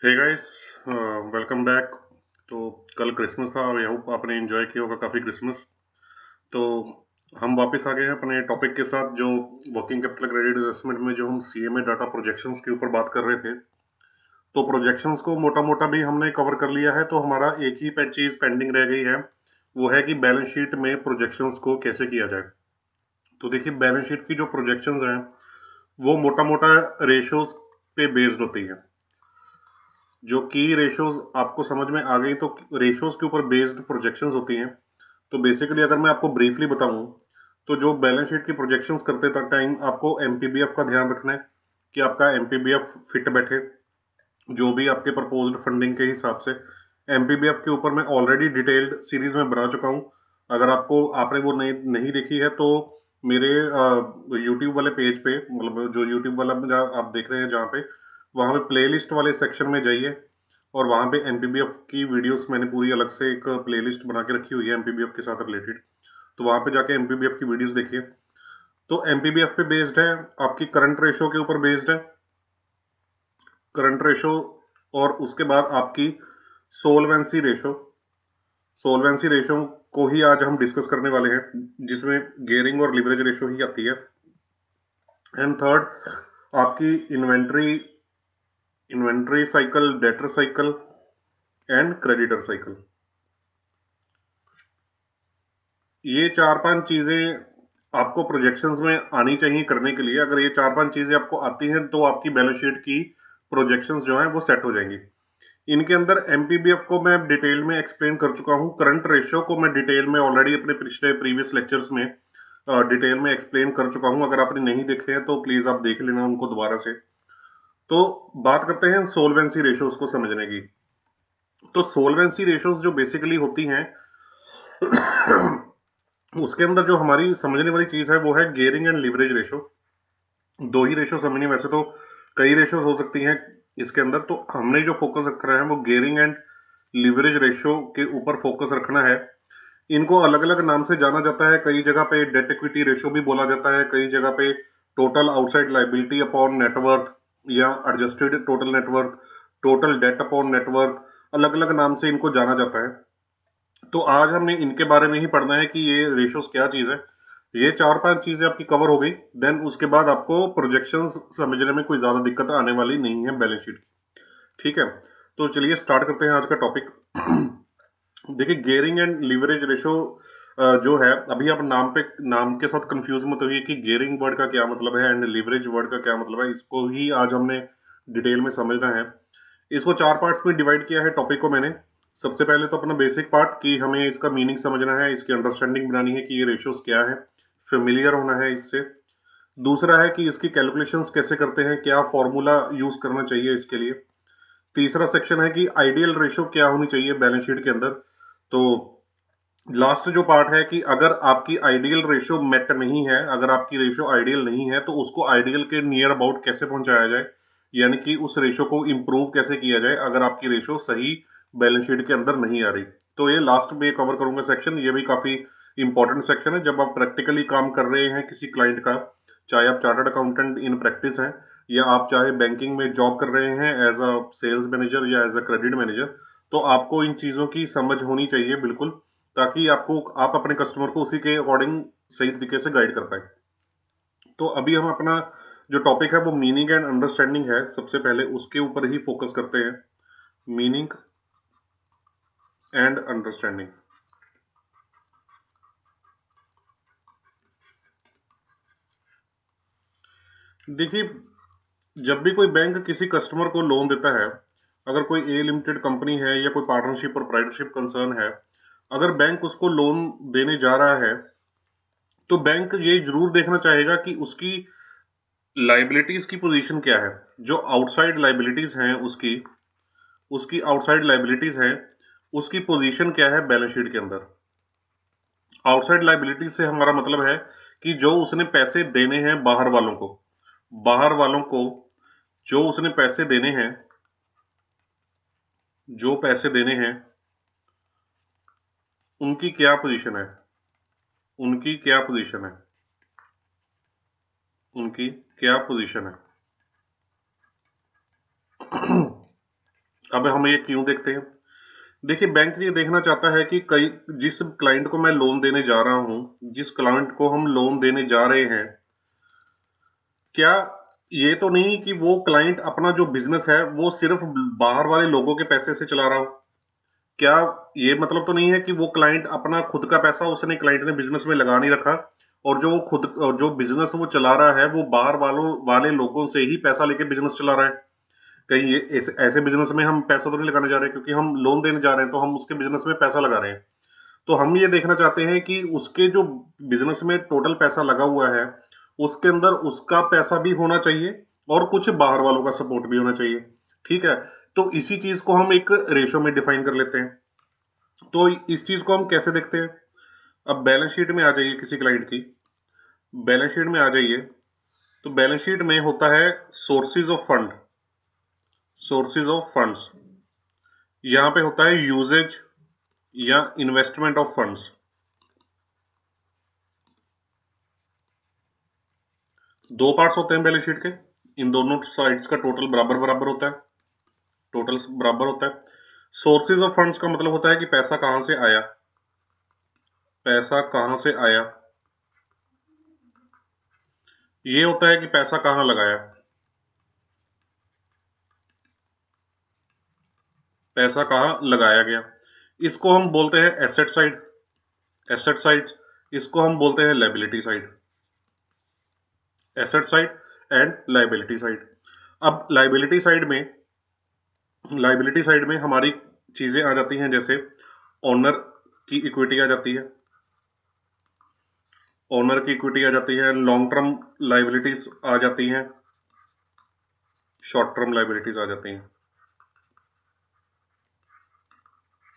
Hey guys, welcome back. तो कल Christmas था। आई होप आपने एंजॉय किया होगा काफ़ी क्रिसमस। तो हम वापस आ गए हैं अपने टॉपिक के साथ, जो वर्किंग कैपिटल क्रेडिट एडजस्टमेंट में जो हम सीएमए डाटा प्रोजेक्शंस के ऊपर बात कर रहे थे। तो प्रोजेक्शंस को मोटा मोटा भी हमने कवर कर लिया है। तो हमारा एक ही चीज़ पेंडिंग रह गई है, वो है कि बैलेंस शीट में प्रोजेक्शंस को कैसे किया जाए। तो देखिए, बैलेंस शीट की जो प्रोजेक्शंस हैं वो मोटा मोटा रेशोज पे बेस्ड होती है। जो की रेशोज आपको समझ में आ गई, तो रेशोज के ऊपर बेस्ड प्रोजेक्शंस होती हैं। तो बेसिकली अगर मैं आपको ब्रीफली बताऊं, तो जो बैलेंस शीट की प्रोजेक्शंस करते टाइम आपको एमपीबीएफ का ध्यान रखना है कि आपका एमपीबीएफ फिट बैठे, जो भी आपके प्रपोज्ड फंडिंग के हिसाब से। एमपीबीएफ के ऊपर मैं ऑलरेडी डिटेल्ड सीरीज में बना चुका हूं। अगर आपने वो नहीं देखी है, तो मेरे यूट्यूब वाले पेज पे, मतलब जो यूट्यूब वाला आप देख रहे हैं जहाँ पे, वहाँ पे प्लेलिस्ट वाले सेक्शन में जाइए और वहाँ पे एमपीबीएफ की वीडियोस मैंने पूरी अलग से एक प्लेलिस्ट बना के रखी हुई है एमपीबीएफ के साथ रिलेटेड। तो वहाँ पे जाके एमपीबीएफ की वीडियोस देखिए। तो एमपीबीएफ पे बेस्ड है, आपकी करंट रेशो के ऊपर बेस्ड है, करंट रेशो। और उसके बाद आपकी सोलवेंसी रेशो। सोलवेंसी रेशो को ही आज हम डिस्कस करने वाले हैं, जिसमें गेयरिंग और लिवरेज रेशो ही आती है। एंड थर्ड, आपकी inventory inventory cycle, debtor cycle and creditor cycle. ये चार पांच चीजें आपको प्रोजेक्शंस में आनी चाहिए करने के लिए। अगर ये चार पांच चीजें आपको आती हैं, तो आपकी बैलेंस शीट की प्रोजेक्शंस जो हैं वो सेट हो जाएंगी। इनके अंदर एमपीबीएफ को मैं डिटेल में एक्सप्लेन कर चुका हूं। करंट रेशियो को मैं डिटेल में ऑलरेडी अपने पिछले प्रीवियस लेक्चर्स में डिटेल में एक्सप्लेन कर चुका हूं। अगर आपने नहीं देखे हैं तो प्लीज आप देख लेना उनको दोबारा से। तो बात करते हैं सोलवेंसी रेशियोज को समझने की। तो सोलवेंसी रेशियोज जो बेसिकली होती हैं, उसके अंदर जो हमारी समझने वाली चीज है वो है गेयरिंग एंड लिवरेज रेशो। दो ही रेशो समझनी, वैसे तो कई रेशोज हो सकती हैं इसके अंदर। तो हमने जो फोकस रखना है वो गेयरिंग एंड लिवरेज रेशो के ऊपर फोकस रखना है। इनको अलग अलग नाम से जाना जाता है। कई जगह पे डेट इक्विटी रेशो भी बोला जाता है, कई जगह पे total outside liability upon net worth, या adjusted total net worth, total debt upon net worth, अलग अलग नाम से इनको जाना जाता है। तो आज हमने इनके बारे में ही पढ़ना है कि ये रेशोस क्या चीज है। ये चार पांच चीजें आपकी कवर हो गई, देन उसके बाद आपको प्रोजेक्शंस समझने में कोई ज्यादा दिक्कत आने वाली नहीं है बैलेंस शीट की। ठीक है, तो चलिए स्टार्ट करते हैं आज का टॉपिक। देखिए, गेयरिंग एंड लीवरेज रेशो जो है, अभी आप नाम के साथ कंफ्यूज मत होइए कि गेयरिंग वर्ड का क्या मतलब है एंड लीवरेज वर्ड का क्या मतलब है। इसको ही आज हमने डिटेल में समझना है। इसको चार पार्ट्स में डिवाइड किया है टॉपिक को मैंने। सबसे पहले तो अपना बेसिक पार्ट कि हमें इसका मीनिंग समझना है, इसकी अंडरस्टैंडिंग बनानी है कि ये रेशियोज क्या है, फेमिलियर होना है इससे। दूसरा है कि इसकी कैलकुलेशंस कैसे करते हैं, क्या फॉर्मूला यूज करना चाहिए इसके लिए। तीसरा सेक्शन है कि आइडियल रेशियो क्या होनी चाहिए बैलेंस शीट के अंदर। तो लास्ट जो पार्ट है कि अगर आपकी आइडियल रेशियो मेट नहीं है, अगर आपकी रेशियो आइडियल नहीं है, तो उसको आइडियल के नियर अबाउट कैसे पहुंचाया जाए, यानी कि उस रेशियो को इंप्रूव कैसे किया जाए अगर आपकी रेशियो सही बैलेंस शीट के अंदर नहीं आ रही। तो ये लास्ट में कवर करूंगा सेक्शन। ये भी काफी इंपॉर्टेंट सेक्शन है जब आप प्रैक्टिकली काम कर रहे हैं किसी क्लाइंट का। चाहे आप चार्टर्ड अकाउंटेंट इन प्रैक्टिस हैं, या आप चाहे बैंकिंग में जॉब कर रहे हैं एज अ सेल्स मैनेजर या एज अ क्रेडिट मैनेजर, तो आपको इन चीजों की समझ होनी चाहिए बिल्कुल, ताकि आप अपने कस्टमर को उसी के अकॉर्डिंग सही तरीके से गाइड कर पाए। तो अभी हम अपना जो टॉपिक है वो मीनिंग एंड अंडरस्टैंडिंग है। सबसे पहले उसके ऊपर ही फोकस करते हैं, मीनिंग एंड अंडरस्टैंडिंग। देखिए, जब भी कोई बैंक किसी कस्टमर को लोन देता है, अगर कोई ए लिमिटेड कंपनी है या कोई पार्टनरशिप और प्राइवेटशिप कंसर्न है, अगर बैंक उसको लोन देने जा रहा है, तो बैंक ये जरूर देखना चाहेगा कि उसकी लाइबिलिटीज की पोजीशन क्या है। जो आउटसाइड लाइबिलिटीज हैं उसकी उसकी आउटसाइड लाइबिलिटीज हैं, उसकी पोजीशन क्या है बैलेंस शीट के अंदर। आउटसाइड लाइबिलिटीज से हमारा मतलब है कि जो उसने पैसे देने हैं बाहर वालों को जो उसने पैसे देने हैं, जो पैसे देने हैं, उनकी क्या पोजीशन है, उनकी क्या पोजीशन है, उनकी क्या पोजीशन है। अब हम ये क्यों देखते हैं? देखिए, बैंक ये देखना चाहता है कि कई जिस क्लाइंट को मैं लोन देने जा रहा हूं, जिस क्लाइंट को हम लोन देने जा रहे हैं, क्या ये तो नहीं कि वो क्लाइंट अपना जो बिजनेस है वो सिर्फ बाहर वाले लोगों के पैसे से चला रहा हो? क्या ये मतलब तो नहीं है कि वो क्लाइंट अपना खुद का पैसा उसने क्लाइंट ने बिजनेस में लगा नहीं रखा, और जो वो खुद और जो बिजनेस वो चला रहा है वो बाहर वालों वाले लोगों से ही पैसा लेके बिजनेस चला रहा है? कहीं ये ऐसे बिजनेस में हम पैसा तो नहीं लगाने जा रहे, क्योंकि हम लोन देने जा रहे हैं तो हम उसके बिजनेस में पैसा लगा रहे हैं। तो हम ये देखना चाहते हैं कि उसके जो बिजनेस में टोटल पैसा लगा हुआ है उसके अंदर उसका पैसा भी होना चाहिए और कुछ बाहर वालों का सपोर्ट भी होना चाहिए। ठीक है, तो इसी चीज को हम एक रेशो में डिफाइन कर लेते हैं। तो इस चीज को हम कैसे देखते हैं? अब बैलेंस शीट में आ जाइए, किसी क्लाइंट की बैलेंस शीट में आ जाइए, तो बैलेंस शीट में होता है sources of fund. Sources of funds, यहां पे होता है यूजेज या इन्वेस्टमेंट ऑफ फंड्स। दो पार्ट्स होते हैं बैलेंस शीट के, इन दोनों साइड्स का टोटल बराबर बराबर होता है, टोटल बराबर होता है। सोर्सेज ऑफ फंड्स का मतलब होता है कि पैसा कहां से आया, पैसा कहां से आया। ये होता है कि पैसा कहां लगाया, पैसा कहां लगाया गया। इसको हम बोलते हैं एसेट साइड, एसेट साइड। इसको हम बोलते हैं liability side, asset side and liability side. अब लायबिलिटी साइड में हमारी चीजें आ जाती हैं, जैसे ओनर की इक्विटी आ जाती है, ओनर की इक्विटी आ जाती है, लॉन्ग टर्म लायबिलिटीज आ जाती हैं, शॉर्ट टर्म लायबिलिटीज आ जाती हैं।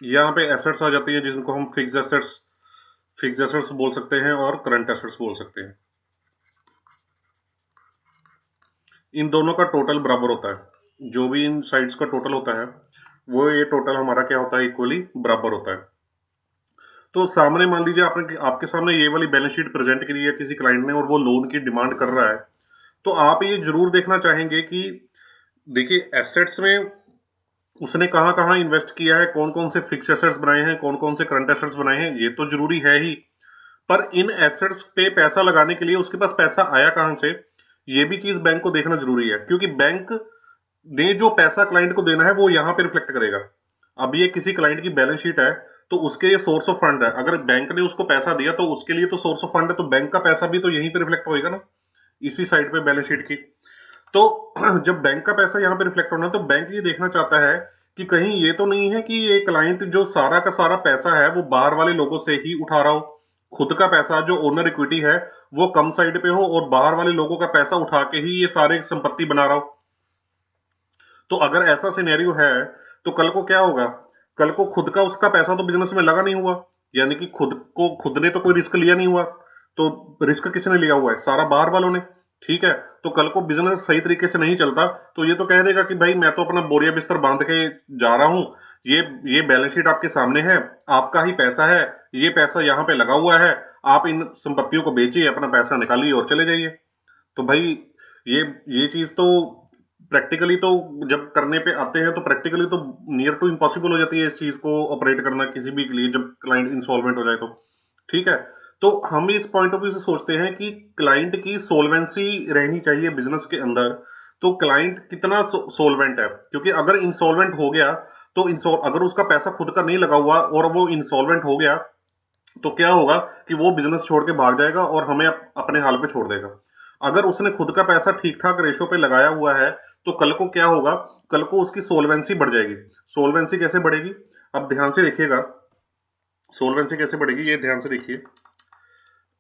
यहाँ पे एसेट्स आ जाती हैं जिनको हम फिक्स एसेट्स बोल सकते हैं और करंट एसेट्स बोल सकते हैं। इन दोनों का टोटल बराबर होता है, जो भी इन साइड्स का टोटल होता है वो ये टोटल हमारा क्या होता है, इक्वली बराबर होता है। तो सामने मान लीजिए आपने आपके सामने ये वाली बैलेंस शीट प्रेजेंट करी है किसी क्लाइंट ने और वो लोन की डिमांड कर रहा है, तो आप ये जरूर देखना चाहेंगे कि देखिए एसेट्स में उसने कहाँ कहाँ इन्वेस्ट किया है, कौन कौन से फिक्स एसेट्स बनाए हैं, कौन कौन से करंट एसेट्स बनाए हैं, ये तो जरूरी है ही। पर इन एसेट्स पे पैसा लगाने के लिए उसके पास पैसा आया कहां से, ये भी चीज बैंक को देखना जरूरी है, क्योंकि बैंक ने जो पैसा क्लाइंट को देना है वो यहां पे रिफ्लेक्ट करेगा। अब ये किसी क्लाइंट की बैलेंस शीट है तो उसके ये सोर्स ऑफ फंड है, अगर बैंक ने उसको पैसा दिया तो उसके लिए तो सोर्स ऑफ फंड है, तो बैंक का पैसा भी तो यहीं पे रिफ्लेक्ट होएगा ना, इसी साइड पे बैलेंस शीट की। तो जब बैंक का पैसा यहाँ पे रिफ्लेक्ट होना, तो बैंक ये देखना चाहता है कि कहीं ये तो नहीं है कि ये क्लाइंट जो सारा का सारा पैसा है वो बाहर वाले लोगों से ही उठा रहा हो, खुद का पैसा जो ओनर इक्विटी है वो कम साइड पे हो और बाहर वाले लोगों का पैसा उठा के ही ये सारे संपत्ति बना रहा हो। तो अगर ऐसा सिनेरियो है तो कल को क्या होगा, कल को खुद का उसका पैसा तो बिजनेस में लगा नहीं हुआ, यानी कि खुद ने तो कोई रिस्क लिया नहीं हुआ, तो रिस्क किसने लिया हुआ है, सारा बाहर वालों ने। ठीक है, तो कल को बिजनेस सही तरीके से नहीं चलता तो ये तो कह देगा कि भाई मैं तो अपना बोरिया बिस्तर बांध के जा रहा हूं, ये ये बैलेंस शीट आपके सामने है, आपका ही पैसा है, ये पैसा यहाँ पे लगा हुआ है, आप इन संपत्तियों को बेचिए, अपना पैसा निकालिए और चले जाइए। तो भाई ये ये चीज तो प्रैक्टिकली तो जब करने पे आते हैं तो प्रैक्टिकली तो नियर टू इम्पॉसिबल हो जाती है इस चीज को ऑपरेट करना किसी भी के लिए, जब क्लाइंट इंसॉल्वेंट हो जाए तो। ठीक है, तो हम इस पॉइंट ऑफ व्यू से सोचते हैं कि क्लाइंट की सोलवेंसी रहनी चाहिए बिजनेस के अंदर। तो क्लाइंट कितना सोलवेंट है, क्योंकि अगर इंसॉल्वेंट हो गया तो अगर उसका पैसा खुद का नहीं लगा हुआ और वो इंसॉल्वेंट हो गया तो क्या होगा कि वो बिजनेस छोड़ के भाग जाएगा और हमें अपने हाल पे छोड़ देगा। अगर उसने खुद का पैसा ठीक ठाक रेशो पे लगाया हुआ है तो कल को क्या होगा, कल को उसकी सोलवेंसी बढ़ जाएगी। सोलवेंसी कैसे बढ़ेगी, अब ध्यान से देखिएगा, सोलवेंसी कैसे बढ़ेगी ये ध्यान से देखिए।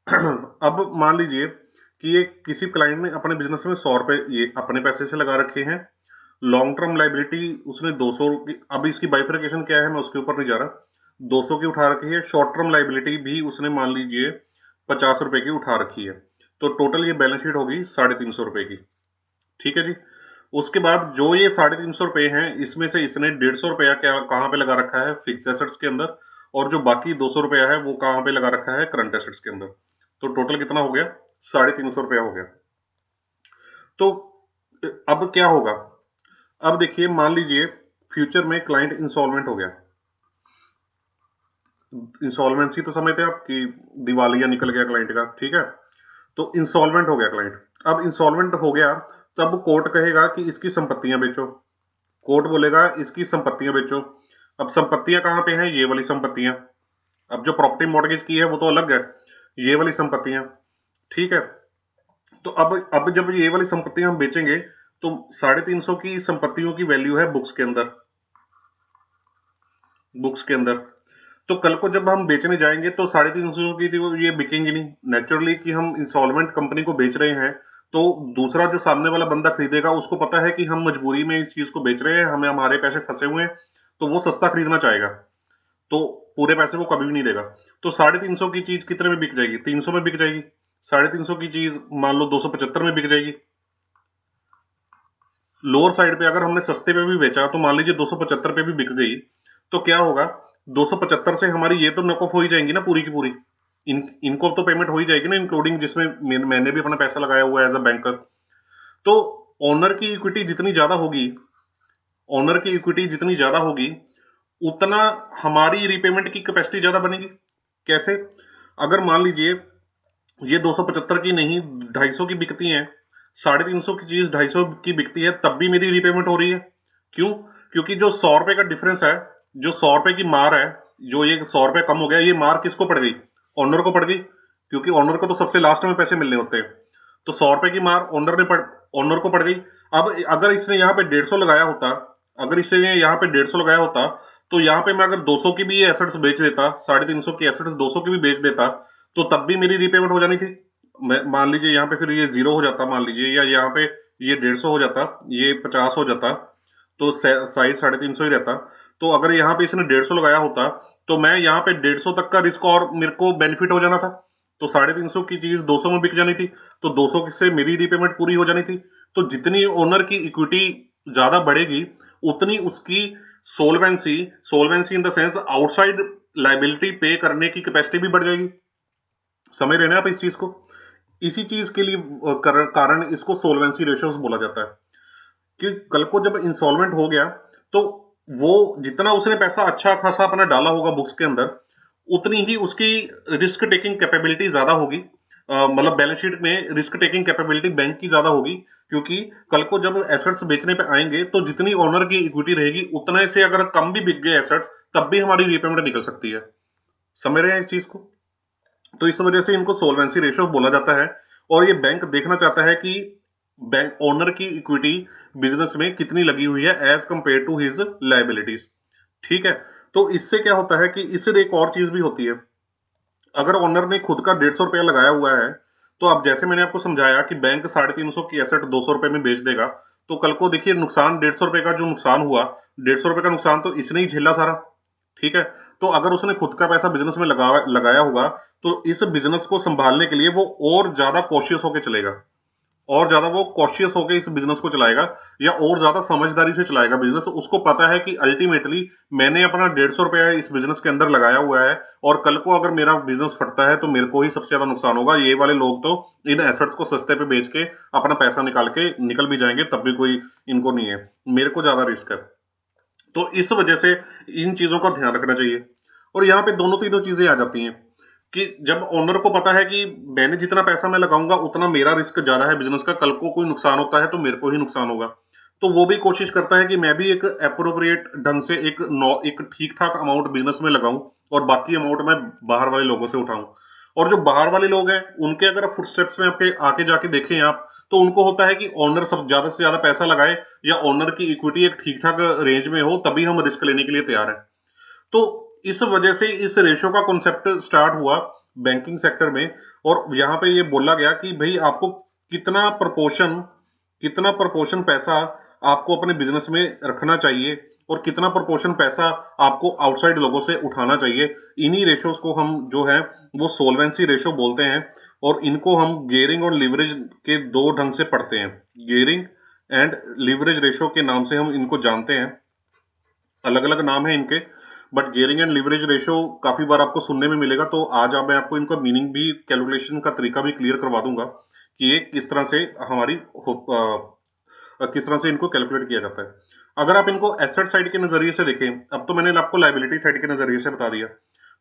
अब मान लीजिए कि ये किसी क्लाइंट ने अपने बिजनेस में 100 रुपए ये अपने पैसे से लगा रखे हैं, लॉन्ग टर्म लाइबिलिटी उसने 200 की, अब इसकी बाइफरकेशन क्या है मैं उसके ऊपर नहीं जा रहा, 200 की उठा रखी है। शॉर्ट टर्म लाइबिलिटी भी उसने मान लीजिए 50 रुपए की उठा रखी है, तो टोटल ये बैलेंस शीट होगी 350 रुपए की। ठीक है जी, उसके बाद जो ये 350 रुपए हैं इसमें से इसने 150 रुपया क्या कहाँ पे लगा रखा है, फिक्स एसेट्स के अंदर, और जो बाकी 200 रुपया है वो कहाँ पे लगा रखा है, करंट एसेट्स के अंदर। तो टोटल कितना हो गया, 350 रुपया हो गया। तो अब क्या होगा, अब देखिए मान लीजिए फ्यूचर में क्लाइंट इंसॉल्वेंट हो गया, इंसॉल्वेंसी तो समझते हैं आप कि दिवालिया निकल गया क्लाइंट का, ठीक है, तो इंसॉल्वेंट हो गया क्लाइंट। अब इंसॉल्वेंट हो गया तब कोर्ट कहेगा कि इसकी संपत्तियां बेचो, कोर्ट बोलेगा इसकी संपत्तियां बेचो। अब संपत्तियां कहां पे हैं, ये वाली संपत्तियां। अब जो प्रॉपर्टी मॉर्गेज की है वो तो अलग है, ये वाली संपत्तियां, ठीक है। तो अब जब ये वाली संपत्तियां हम बेचेंगे तो 350 की संपत्तियों की वैल्यू है बुक्स के अंदर, बुक्स के अंदर। तो कल को जब हम बेचने जाएंगे तो 350 की तो ये बिकेंगी नहीं नेचुरली, कि हम इंस्टॉलमेंट कंपनी को बेच रहे हैं। तो दूसरा जो सामने वाला बंदा खरीदेगा उसको पता है कि हम मजबूरी में इस चीज को बेच रहे हैं, हमें हमारे पैसे फंसे हुए हैं, तो वो सस्ता खरीदना चाहेगा, तो पूरे पैसे वो कभी भी नहीं देगा। तो 350 की चीज कितने में बिक जाएगी, 300 में बिक जाएगी। 350 की चीज मान लो 275 में बिक जाएगी। लोअर साइड पे अगर हमने सस्ते पे भी बेचा तो मान लीजिए 275 पे भी बिक गई, तो क्या होगा, 275 से हमारी ये तो नकॉफ हो ही जाएंगी ना पूरी की पूरी, इनको तो पेमेंट हो ही जाएगी ना, इंक्लूडिंग जिसमें मैंने भी अपना पैसा लगाया हुआ है एज अ बैंकर। तो ओनर की इक्विटी जितनी ज्यादा होगी, ओनर की इक्विटी जितनी ज्यादा होगी उतना हमारी रिपेमेंट की कैपेसिटी ज्यादा बनेगी। कैसे, अगर मान लीजिए ये 275 की नहीं 250 की बिकती है, 350 की चीज 250 की बिकती है, तब भी मेरी रीपेमेंट हो रही है। क्यों, क्योंकि जो 100 रुपए का डिफरेंस है, जो 100 रुपए की मार है, जो ये 100 रुपए कम हो गया, ये मार किसको पड़ गई, ओनर को पड़ गई, क्योंकि ओनर को तो सबसे लास्ट में पैसे मिलने होते हैं। तो 100 रुपए की मार ओनर को पड़ गई। अब अगर इसने यहाँ पे 150 लगाया होता, अगर इसने यहाँ पे 150 लगाया होता, तो यहाँ पे मैं अगर 200 की भी ये एसेट्स बेच देता, 350 की एसेट्स 200 की भी बेच देता, तो तब भी मेरी रीपेमेंट हो जानी थी। मान लीजिए यहाँ पे फिर ये 0 हो जाता, मान लीजिए, या यहाँ पे ये 150 हो जाता, ये 50 हो जाता, तो साइज 350 ही रहता। तो अगर यहाँ पे इसने 150 लगाया होता, तो मैं यहाँ पे 150 तक का रिस्क और मेरे को बेनिफिट हो जाना था। तो 350 की चीज 200 में बिक जानी थी, तो 200 से मेरी रीपेमेंट पूरी हो जानी थी। तो जितनी ओनर की इक्विटी ज्यादा बढ़ेगी उतनी उसकी solvency, solvency in the sense outside liability पे करने की कैपेसिटी भी बढ़ जाएगी। समझ रहे हैं आप इस चीज को, इसी चीज के लिए कारण इसको सोलवेंसी रेशियोज बोला जाता है। कि कल को जब इंसॉल्वेंट हो गया तो वो जितना उसने पैसा अच्छा खासा अपना डाला होगा बुक्स के अंदर, उतनी ही उसकी रिस्क टेकिंग कैपेबिलिटी ज्यादा होगी। मतलब बैलेंस शीट में रिस्क टेकिंग कैपेबिलिटी बैंक की ज्यादा होगी, क्योंकि कल को जब एसेट्स बेचने पे आएंगे तो जितनी ओनर की इक्विटी रहेगी उतना से अगर कम भी बिक गए एसेट्स, तब भी हमारी रीपेमेंट निकल सकती है। समझ रहे हैं इस चीज को, तो इस वजह से इनको सोलवेंसी रेशियो बोला जाता है। और ये बैंक देखना चाहता है कि बैंक ओनर की इक्विटी बिजनेस में कितनी लगी हुई है as compare to his liabilities, ठीक है। तो इससे क्या होता है कि इससे एक और चीज भी होती है, अगर ओनर ने खुद का 150 रुपया लगाया हुआ है, तो अब जैसे मैंने आपको समझाया कि बैंक 350 की एसेट 200 रुपए में बेच देगा, तो कल को देखिए नुकसान 150 रुपए का जो नुकसान हुआ, 150 रुपए का नुकसान तो इसने ही झेला सारा, ठीक है। तो अगर उसने खुद का पैसा बिजनेस में लगाया होगा, तो इस बिजनेस को संभालने के लिए वो और ज्यादा कॉशियस होकर चलेगा, और ज्यादा वो कॉशियस होकर इस बिजनेस को चलाएगा, या और ज्यादा समझदारी से चलाएगा बिजनेस। उसको पता है कि अल्टीमेटली मैंने अपना 150 रुपया इस बिजनेस के अंदर लगाया हुआ है, और कल को अगर मेरा बिजनेस फटता है तो मेरे को ही सबसे ज्यादा नुकसान होगा। ये वाले लोग तो इन एसेट्स को सस्ते पे बेच के अपना पैसा निकाल के निकल भी जाएंगे, तब भी कोई इनको नहीं है, मेरे को ज्यादा रिस्क है। तो इस वजह से इन चीजों का ध्यान रखना चाहिए। और यहाँ पे दोनों तीनों चीजें आ जाती हैं कि जब ओनर को पता है कि मैंने जितना पैसा मैं लगाऊंगा उतना मेरा रिस्क ज्यादा है बिजनेस का, कल को कोई नुकसान होता है तो मेरे को ही नुकसान होगा, तो वो भी कोशिश करता है कि मैं भी एक अप्रोप्रिएट ढंग से एक ठीक ठाक अमाउंट बिजनेस में लगाऊं, और बाकी अमाउंट मैं बाहर वाले लोगों से उठाऊं। और जो बाहर वाले लोग हैं उनके अगर फुटस्टेप्स में आपके आके जाके देखें आप, तो उनको होता है कि ओनर सब ज्यादा से ज्यादा पैसा लगाए, या ओनर की इक्विटी एक ठीक ठाक रेंज में हो, तभी हम रिस्क लेने के लिए तैयार हैं। तो इस वजह से इस रेशो का कॉन्सेप्ट स्टार्ट हुआ बैंकिंग सेक्टर में। और यहां पे ये बोला गया कि भाई आपको कितना प्रपोर्शन, कितना प्रपोर्शन पैसा आपको अपने बिजनेस में रखना चाहिए, और कितना प्रपोर्शन पैसा आपको आउटसाइड लोगों से उठाना चाहिए। इन्हीं रेशोज को हम जो है वो सोलवेंसी रेशो बोलते हैं, और इनको हम गेयरिंग और लिवरेज के दो ढंग से पढ़ते हैं। गेयरिंग एंड लिवरेज रेशो के नाम से हम इनको जानते हैं, अलग अलग नाम है इनके, but gearing and leverage ratio काफी बार आपको सुनने में मिलेगा। तो आज मैं आपको इनका मीनिंग भी, कैलकुलेशन का तरीका भी क्लियर करवा दूंगा कि ये किस तरह से हमारी किस तरह से इनको कैलकुलेट किया जाता है। अगर आप इनको एसेट साइड के नजरिए से देखें, अब तो मैंने आपको लाइबिलिटी साइड के नजरिए से बता दिया,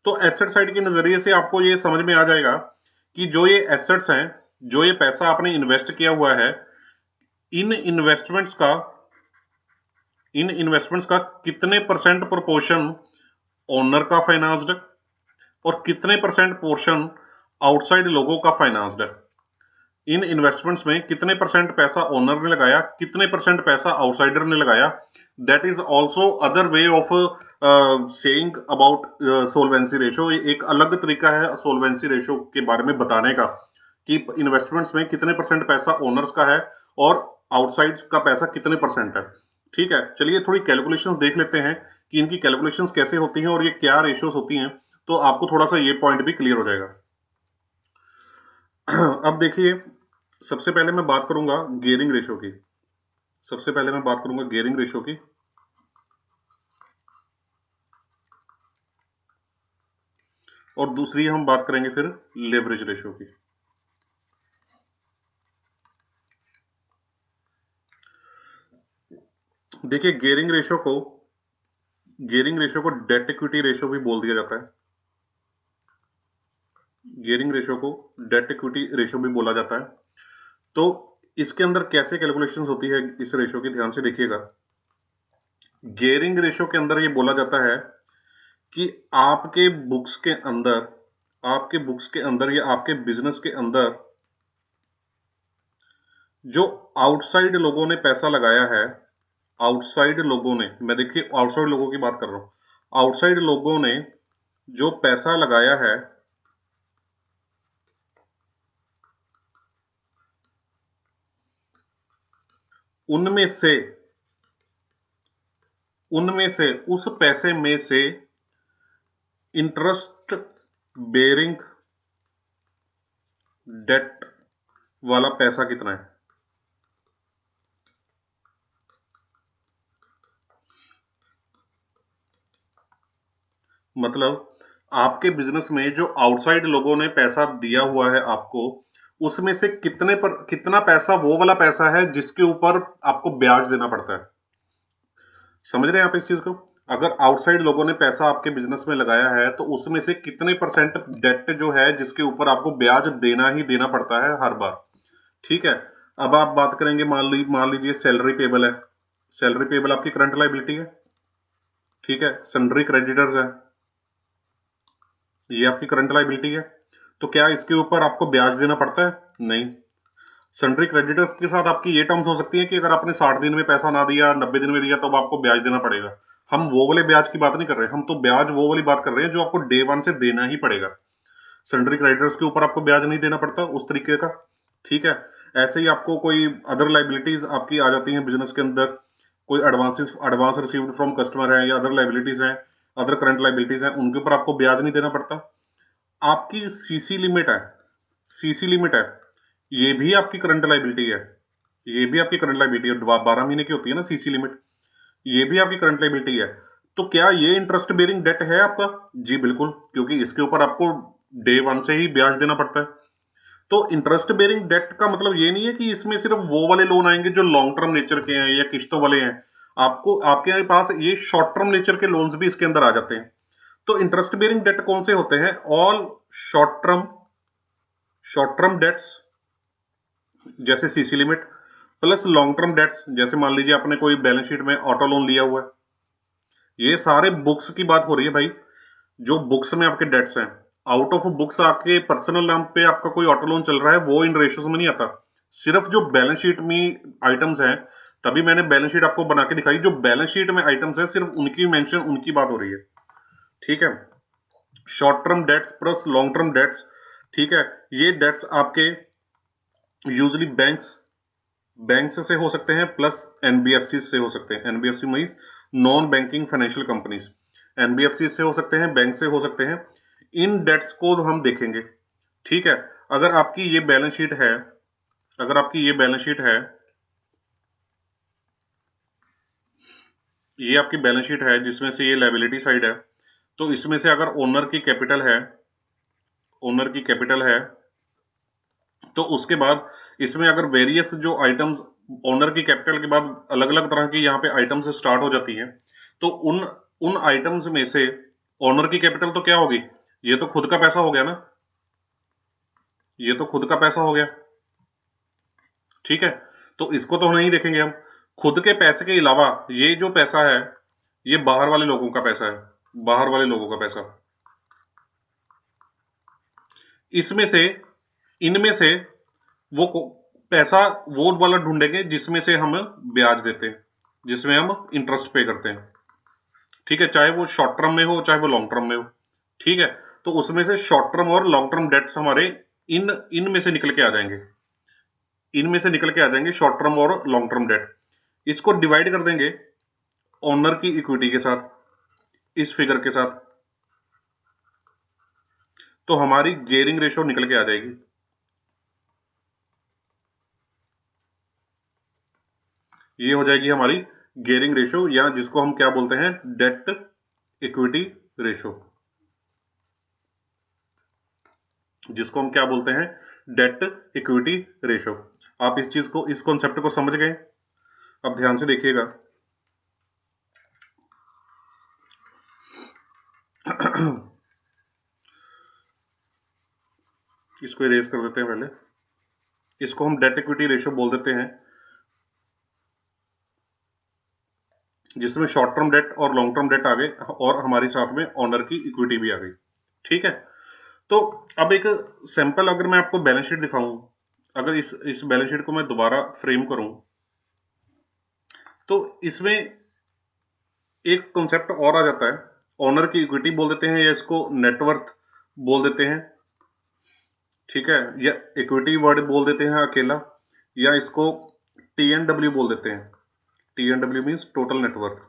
तो एसेट साइड के नजरिए से आपको ये समझ में आ जाएगा कि जो ये एसेट्स हैं, जो ये पैसा आपने इन्वेस्ट किया हुआ है, इन इन्वेस्टमेंट्स का कितने परसेंट प्रोपोर्शन ओनर का फाइनेंस्ड और कितने परसेंट पोर्शन आउटसाइड लोगों का फाइनेंस्ड है। इन इन्वेस्टमेंट्स में कितने परसेंट पैसा ओनर ने लगाया, कितने परसेंट पैसा आउटसाइडर ने लगाया। That is also other way of saying about solvency ratio. एक अलग तरीका है सोल्वेंसी रेशो के बारे में बताने का कि इन्वेस्टमेंट्स में कितने परसेंट पैसा ओनर्स का है और आउटसाइड का पैसा कितने परसेंट है। ठीक है, चलिए थोड़ी कैलकुलेशंस देख लेते हैं कि इनकी कैलकुलेशंस कैसे होती हैं और ये क्या रेशियोज होती हैं, तो आपको थोड़ा सा ये पॉइंट भी क्लियर हो जाएगा। अब देखिए, सबसे पहले मैं बात करूंगा गियरिंग रेशो की। सबसे पहले मैं बात करूंगा गियरिंग रेशो की, और दूसरी हम बात करेंगे फिर लेवरेज रेशो की। देखिए, गियरिंग रेशो को डेट इक्विटी रेशो भी बोल दिया जाता है। गियरिंग रेशो को डेट इक्विटी रेशो भी बोला जाता है। तो इसके अंदर कैसे कैलकुलेशंस होती है इस रेशो की, ध्यान से देखिएगा। गियरिंग रेशो के अंदर ये बोला जाता है कि आपके बुक्स के अंदर या आपके बिजनेस के अंदर जो आउटसाइड लोगों ने पैसा लगाया है, आउटसाइड लोगों ने, मैं देखिए आउटसाइड लोगों की बात कर रहा हूं, आउटसाइड लोगों ने जो पैसा लगाया है उनमें से उस पैसे में से इंटरेस्ट बेरिंग डेट वाला पैसा कितना है। मतलब आपके बिजनेस में जो आउटसाइड लोगों ने पैसा दिया हुआ है आपको, उसमें से कितना पैसा वो वाला पैसा है जिसके ऊपर आपको ब्याज देना पड़ता है। समझ रहे हैं आप इस चीज को? अगर आउटसाइड लोगों ने पैसा आपके बिजनेस में लगाया है तो उसमें से कितने परसेंट डेट जो है जिसके ऊपर आपको ब्याज देना ही देना पड़ता है हर बार। ठीक है, अब आप बात करेंगे, मान लीजिए सैलरी पेबल है। सैलरी पेबल आपकी करंट लायबिलिटी है। ठीक है, सन्ड्री क्रेडिटर्स है, ये आपकी करंट लायबिलिटी है। तो क्या इसके ऊपर आपको ब्याज देना पड़ता है? नहीं। सन्ड्री क्रेडिटर्स के साथ आपकी ये टर्म्स हो सकती है कि अगर आपने 60 दिन में पैसा ना दिया, 90 दिन में दिया, तो अब आपको ब्याज देना पड़ेगा। हम वो वाले ब्याज की बात नहीं कर रहे, हम तो ब्याज वो वाली बात कर रहे हैं जो आपको डे वन से देना ही पड़ेगा। सन्ड्री क्रेडिटर्स के ऊपर आपको ब्याज नहीं देना पड़ता उस तरीके का। ठीक है, ऐसे ही आपको कोई अदर लाइबिलिटीज आपकी आ जाती हैं बिजनेस के अंदर, कोई एडवांस रिसीव्ड फ्रॉम कस्टमर है या अदर लाइबिलिटीज हैं, अदर करंट लाइबिलिटीज हैं, उनके ऊपर आपको ब्याज नहीं देना पड़ता। आपकी सीसी लिमिट है, ये भी आपकी करंट लाइबिलिटी है, ये भी आपकी करंट लाइबिलिटी है। 12 महीने की होती है ना सीसी लिमिट, ये भी आपकी करंट लाइबिलिटी है। तो क्या ये इंटरेस्ट बेरिंग डेट है आपका? जी बिल्कुल, क्योंकि इसके ऊपर आपको डे वन से ही ब्याज देना पड़ता है। तो इंटरेस्ट बेरिंग डेट का मतलब ये नहीं है कि इसमें सिर्फ वो वाले लोन आएंगे जो लॉन्ग टर्म नेचर के हैं या किश्तों वाले हैं। आपको आपके पास ये शॉर्ट टर्म नेचर के लोन्स भी इसके अंदर आ जाते हैं। तो इंटरेस्ट बेरिंग डेट कौन से होते हैं? ऑल शॉर्ट टर्म डेट्स जैसे CC limit, plus long term debts जैसे मान लीजिए आपने कोई बैलेंस शीट में ऑटो लोन लिया हुआ है। ये सारे बुक्स की बात हो रही है भाई, जो बुक्स में आपके डेट्स हैं। आउट ऑफ बुक्स आपके पर्सनल नाम पे आपका कोई ऑटो लोन चल रहा है, वो इन रेशियोज में नहीं आता। सिर्फ जो बैलेंस शीट में आइटम्स हैं, तभी मैंने बैलेंस शीट आपको बना के दिखाई, जो बैलेंस शीट में आइटम्स हैं सिर्फ उनकी मेंशन, उनकी बात हो रही है। ठीक है, short term debts plus long term debts. ठीक है, ये डेट्स आपके यूजली बैंक्स से हो सकते हैं प्लस एनबीएफसी से हो सकते हैं। NBFC means non banking financial companies. NBFC से हो सकते हैं, बैंक से हो सकते हैं। इन डेट्स को हम देखेंगे। ठीक है, अगर आपकी ये बैलेंस शीट है, ये आपकी बैलेंस शीट है जिसमें से ये लायबिलिटी साइड है, तो इसमें से अगर ओनर की कैपिटल है, तो उसके बाद इसमें अगर वेरियस जो आइटम्स ओनर की कैपिटल के बाद अलग अलग तरह की यहाँ पे आइटम्स स्टार्ट हो जाती हैं। तो उन उन आइटम्स में से ओनर की कैपिटल तो क्या होगी, ये तो खुद का पैसा हो गया ना, ये तो खुद का पैसा हो गया, ठीक है। तो इसको तो नहीं देखेंगे हम। खुद के पैसे के अलावा ये जो पैसा है, ये बाहर वाले लोगों का पैसा है, बाहर वाले लोगों का पैसा। इसमें से, इनमें से वो पैसा वो वाला ढूंढेंगे जिसमें से हम ब्याज देते हैं, जिसमें हम इंटरेस्ट पे करते हैं, ठीक है, चाहे वो शॉर्ट टर्म में हो चाहे वो लॉन्ग टर्म में हो, ठीक है। तो उसमें से शॉर्ट टर्म और लॉन्ग टर्म डेट्स हमारे इन इनमें से निकल के आ जाएंगे, इनमें से निकल के आ जाएंगे शॉर्ट टर्म और लॉन्ग टर्म डेट। इसको डिवाइड कर देंगे ओनर की इक्विटी के साथ, इस फिगर के साथ, तो हमारी गेयरिंग रेशो निकल के आ जाएगी। ये हो जाएगी हमारी गेयरिंग रेशो, या जिसको हम क्या बोलते हैं, डेट इक्विटी रेशो, जिसको हम क्या बोलते हैं, डेट इक्विटी रेशो। आप इस चीज को, इस कॉन्सेप्ट को समझ गए। अब ध्यान से देखिएगा। इसको इरेज कर देते हैं पहले, इसको हम डेट इक्विटी रेशो बोल देते हैं, जिसमें शॉर्ट टर्म डेट और लॉन्ग टर्म डेट आ गए और हमारे साथ में ऑनर की इक्विटी भी आ गई, ठीक है। तो अब एक सैंपल अगर मैं आपको बैलेंस शीट दिखाऊं, अगर इस बैलेंस शीट को मैं दोबारा फ्रेम करूं, तो इसमें एक कॉन्सेप्ट और आ जाता है। ऑनर की इक्विटी बोल देते हैं, या इसको नेटवर्थ बोल देते हैं, ठीक है, या इक्विटी वर्ड बोल देते हैं अकेला, या इसको TNW बोल देते हैं। TNW means total net worth.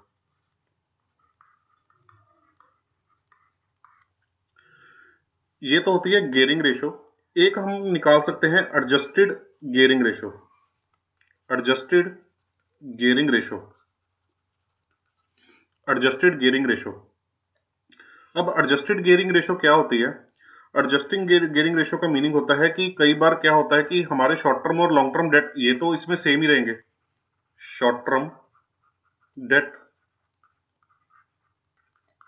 ये तो होती है गेयरिंग रेशो। एक हम निकाल सकते हैं adjusted gearing ratio, adjusted gearing ratio, adjusted gearing ratio. अब एडजस्टेड गेयरिंग रेशो क्या होती है? एडजस्टिंग गेयरिंग रेशो का मीनिंग होता है कि कई बार क्या होता है कि हमारे शॉर्ट टर्म और लॉन्ग टर्म डेट, ये तो इसमें सेम ही रहेंगे, short term debt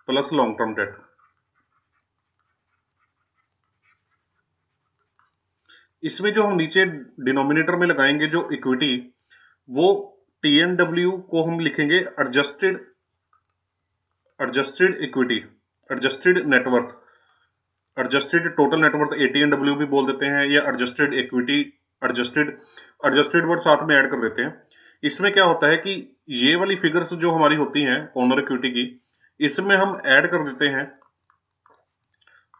plus long term debt. इसमें जो हम नीचे डिनोमिनेटर में लगाएंगे जो इक्विटी, वो TNW को हम लिखेंगे adjusted, adjusted equity, adjusted net worth, adjusted total net worth ATNW भी बोल देते हैं, या adjusted equity, adjusted, adjusted word साथ में ऐड कर देते हैं। इसमें क्या होता है कि ये वाली फिगर्स जो हमारी होती हैं ओनर इक्विटी की, इसमें हम ऐड कर देते हैं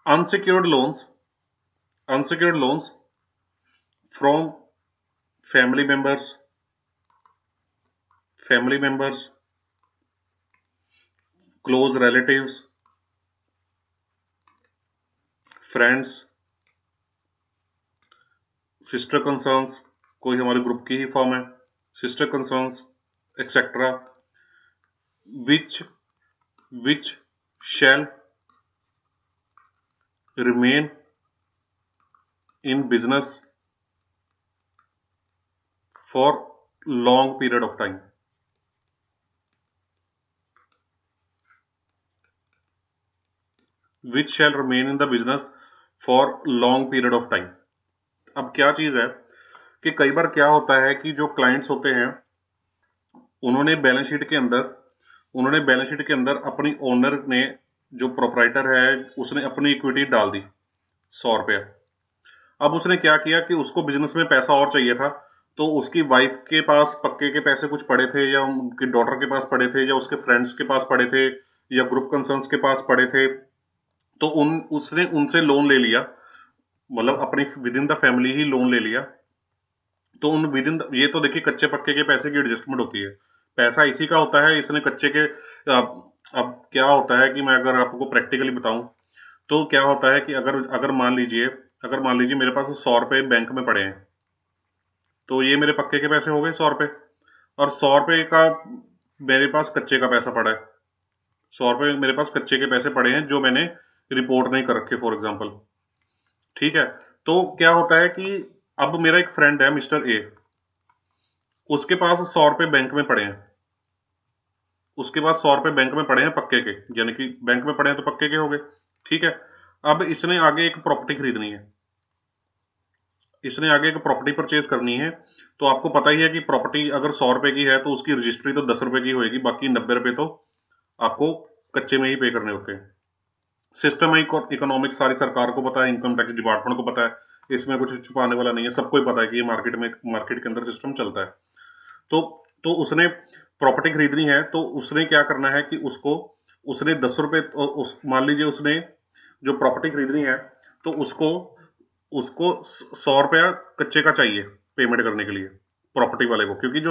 unsecured loans, unsecured loans from family members, family members, close relatives, friends, sister concerns, कोई हमारे ग्रुप की ही फॉर्म है, sister concerns etcetera, which shall remain in business for long period of time, which shall remain in the business for long period of time. अब क्या चीज है कि कई बार क्या होता है कि जो क्लाइंट्स होते हैं, उन्होंने बैलेंस शीट के अंदर, उन्होंने बैलेंस शीट के अंदर अपनी ओनर ने, जो प्रोपराइटर है, उसने अपनी इक्विटी डाल दी 100 रुपया। अब उसने क्या किया कि उसको बिजनेस में पैसा और चाहिए था, तो उसकी वाइफ के पास पक्के के पैसे कुछ पड़े थे, या उनकी डॉटर के पास पड़े थे, या उसके फ्रेंड्स के पास पड़े थे, या ग्रुप कंसर्न्स के पास पड़े थे, तो उसने उनसे लोन ले लिया, मतलब अपनी with in the family he loan ले लिया। तो उन विद इन, ये तो देखिए कच्चे पक्के के पैसे की एडजस्टमेंट होती है, पैसा इसी का होता है, इसने कच्चे के। अब क्या होता है कि मैं अगर आपको प्रैक्टिकली बताऊं, तो क्या होता है कि अगर अगर मान लीजिए, अगर मान लीजिए मेरे पास 100 रुपये बैंक में पड़े हैं, तो ये मेरे पक्के के पैसे हो गए 100 रुपये, और 100 रुपये का मेरे पास कच्चे का पैसा पड़ा है, 100 रुपये मेरे पास कच्चे के पैसे पड़े हैं जो मैंने रिपोर्ट नहीं कर रखे, फॉर एग्जाम्पल, ठीक है। तो क्या होता है कि अब मेरा एक फ्रेंड है मिस्टर ए, उसके पास 100 रुपए बैंक में पड़े हैं, उसके पास 100 रुपए बैंक में पड़े हैं पक्के के, यानी कि बैंक में पड़े हैं तो पक्के के हो गए, ठीक है। अब इसने आगे एक प्रॉपर्टी खरीदनी है, इसने आगे एक प्रॉपर्टी परचेज करनी है, तो आपको पता ही है कि प्रॉपर्टी अगर 100 रुपए की है तो उसकी रजिस्ट्री तो 10 रुपए की होगी, बाकी 90 रुपए तो आपको कच्चे में ही पे करने होते हैं। सिस्टम है इकोनॉमिक, सारी सरकार को पता है, इनकम टैक्स डिपार्टमेंट को पता है, इसमें कुछ छुपाने वाला नहीं है, सबको ही पता है कि ये मार्केट के अंदर सिस्टम चलता है। तो उसने प्रॉपर्टी खरीदनी है, तो उसने क्या करना है कि उसने 10 रुपए, मान लीजिए उसने जो प्रॉपर्टी खरीदनी है, तो उसको उसको 100 रुपया कच्चे का चाहिए पेमेंट करने के लिए प्रॉपर्टी वाले को, क्योंकि जो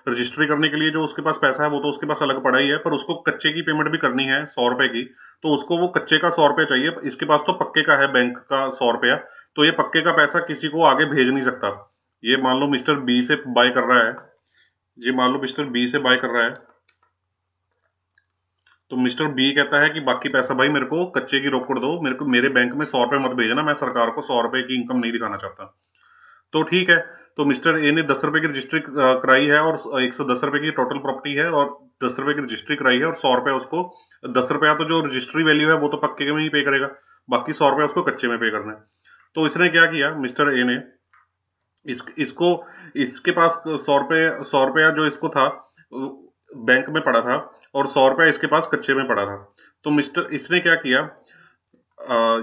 रजिस्ट्री करने के लिए जो उसके पास पैसा है वो तो उसके पास अलग पड़ा ही है, पर उसको कच्चे की पेमेंट भी करनी है 100 रुपए की, तो उसको वो कच्चे का 100 रुपया चाहिए। इसके पास तो पक्के का है बैंक का 100 रुपया, तो ये पक्के का पैसा किसी को आगे भेज नहीं सकता। ये मान लो मिस्टर बी से बाय कर रहा है, ये मान लो मिस्टर बी से बाय कर रहा है, तो मिस्टर बी कहता है कि बाकी पैसा भाई मेरे को कच्चे की रोकड़ दो, मेरे बैंक में 100 रुपए मत भेजना, मैं सरकार को 100 रुपए की इनकम नहीं दिखाना चाहता। तो ठीक है, तो मिस्टर ए ने 10 रुपए की रजिस्ट्री कराई है, और 110 रुपए की टोटल प्रॉपर्टी है, और 10 रुपए की रजिस्ट्री कराई है, और 100 रुपए उसको, 10 रुपया तो जो रजिस्ट्री वैल्यू है वो तो पक्के में ही पे करेगा, बाकी 100 रुपया उसको कच्चे में पे करना है। तो इसने क्या किया, मिस्टर ए ने इसको, इसके पास 100 रुपया जो इसको था बैंक में पड़ा था, और 100 रुपया इसके पास कच्चे में पड़ा था। तो इसने क्या किया,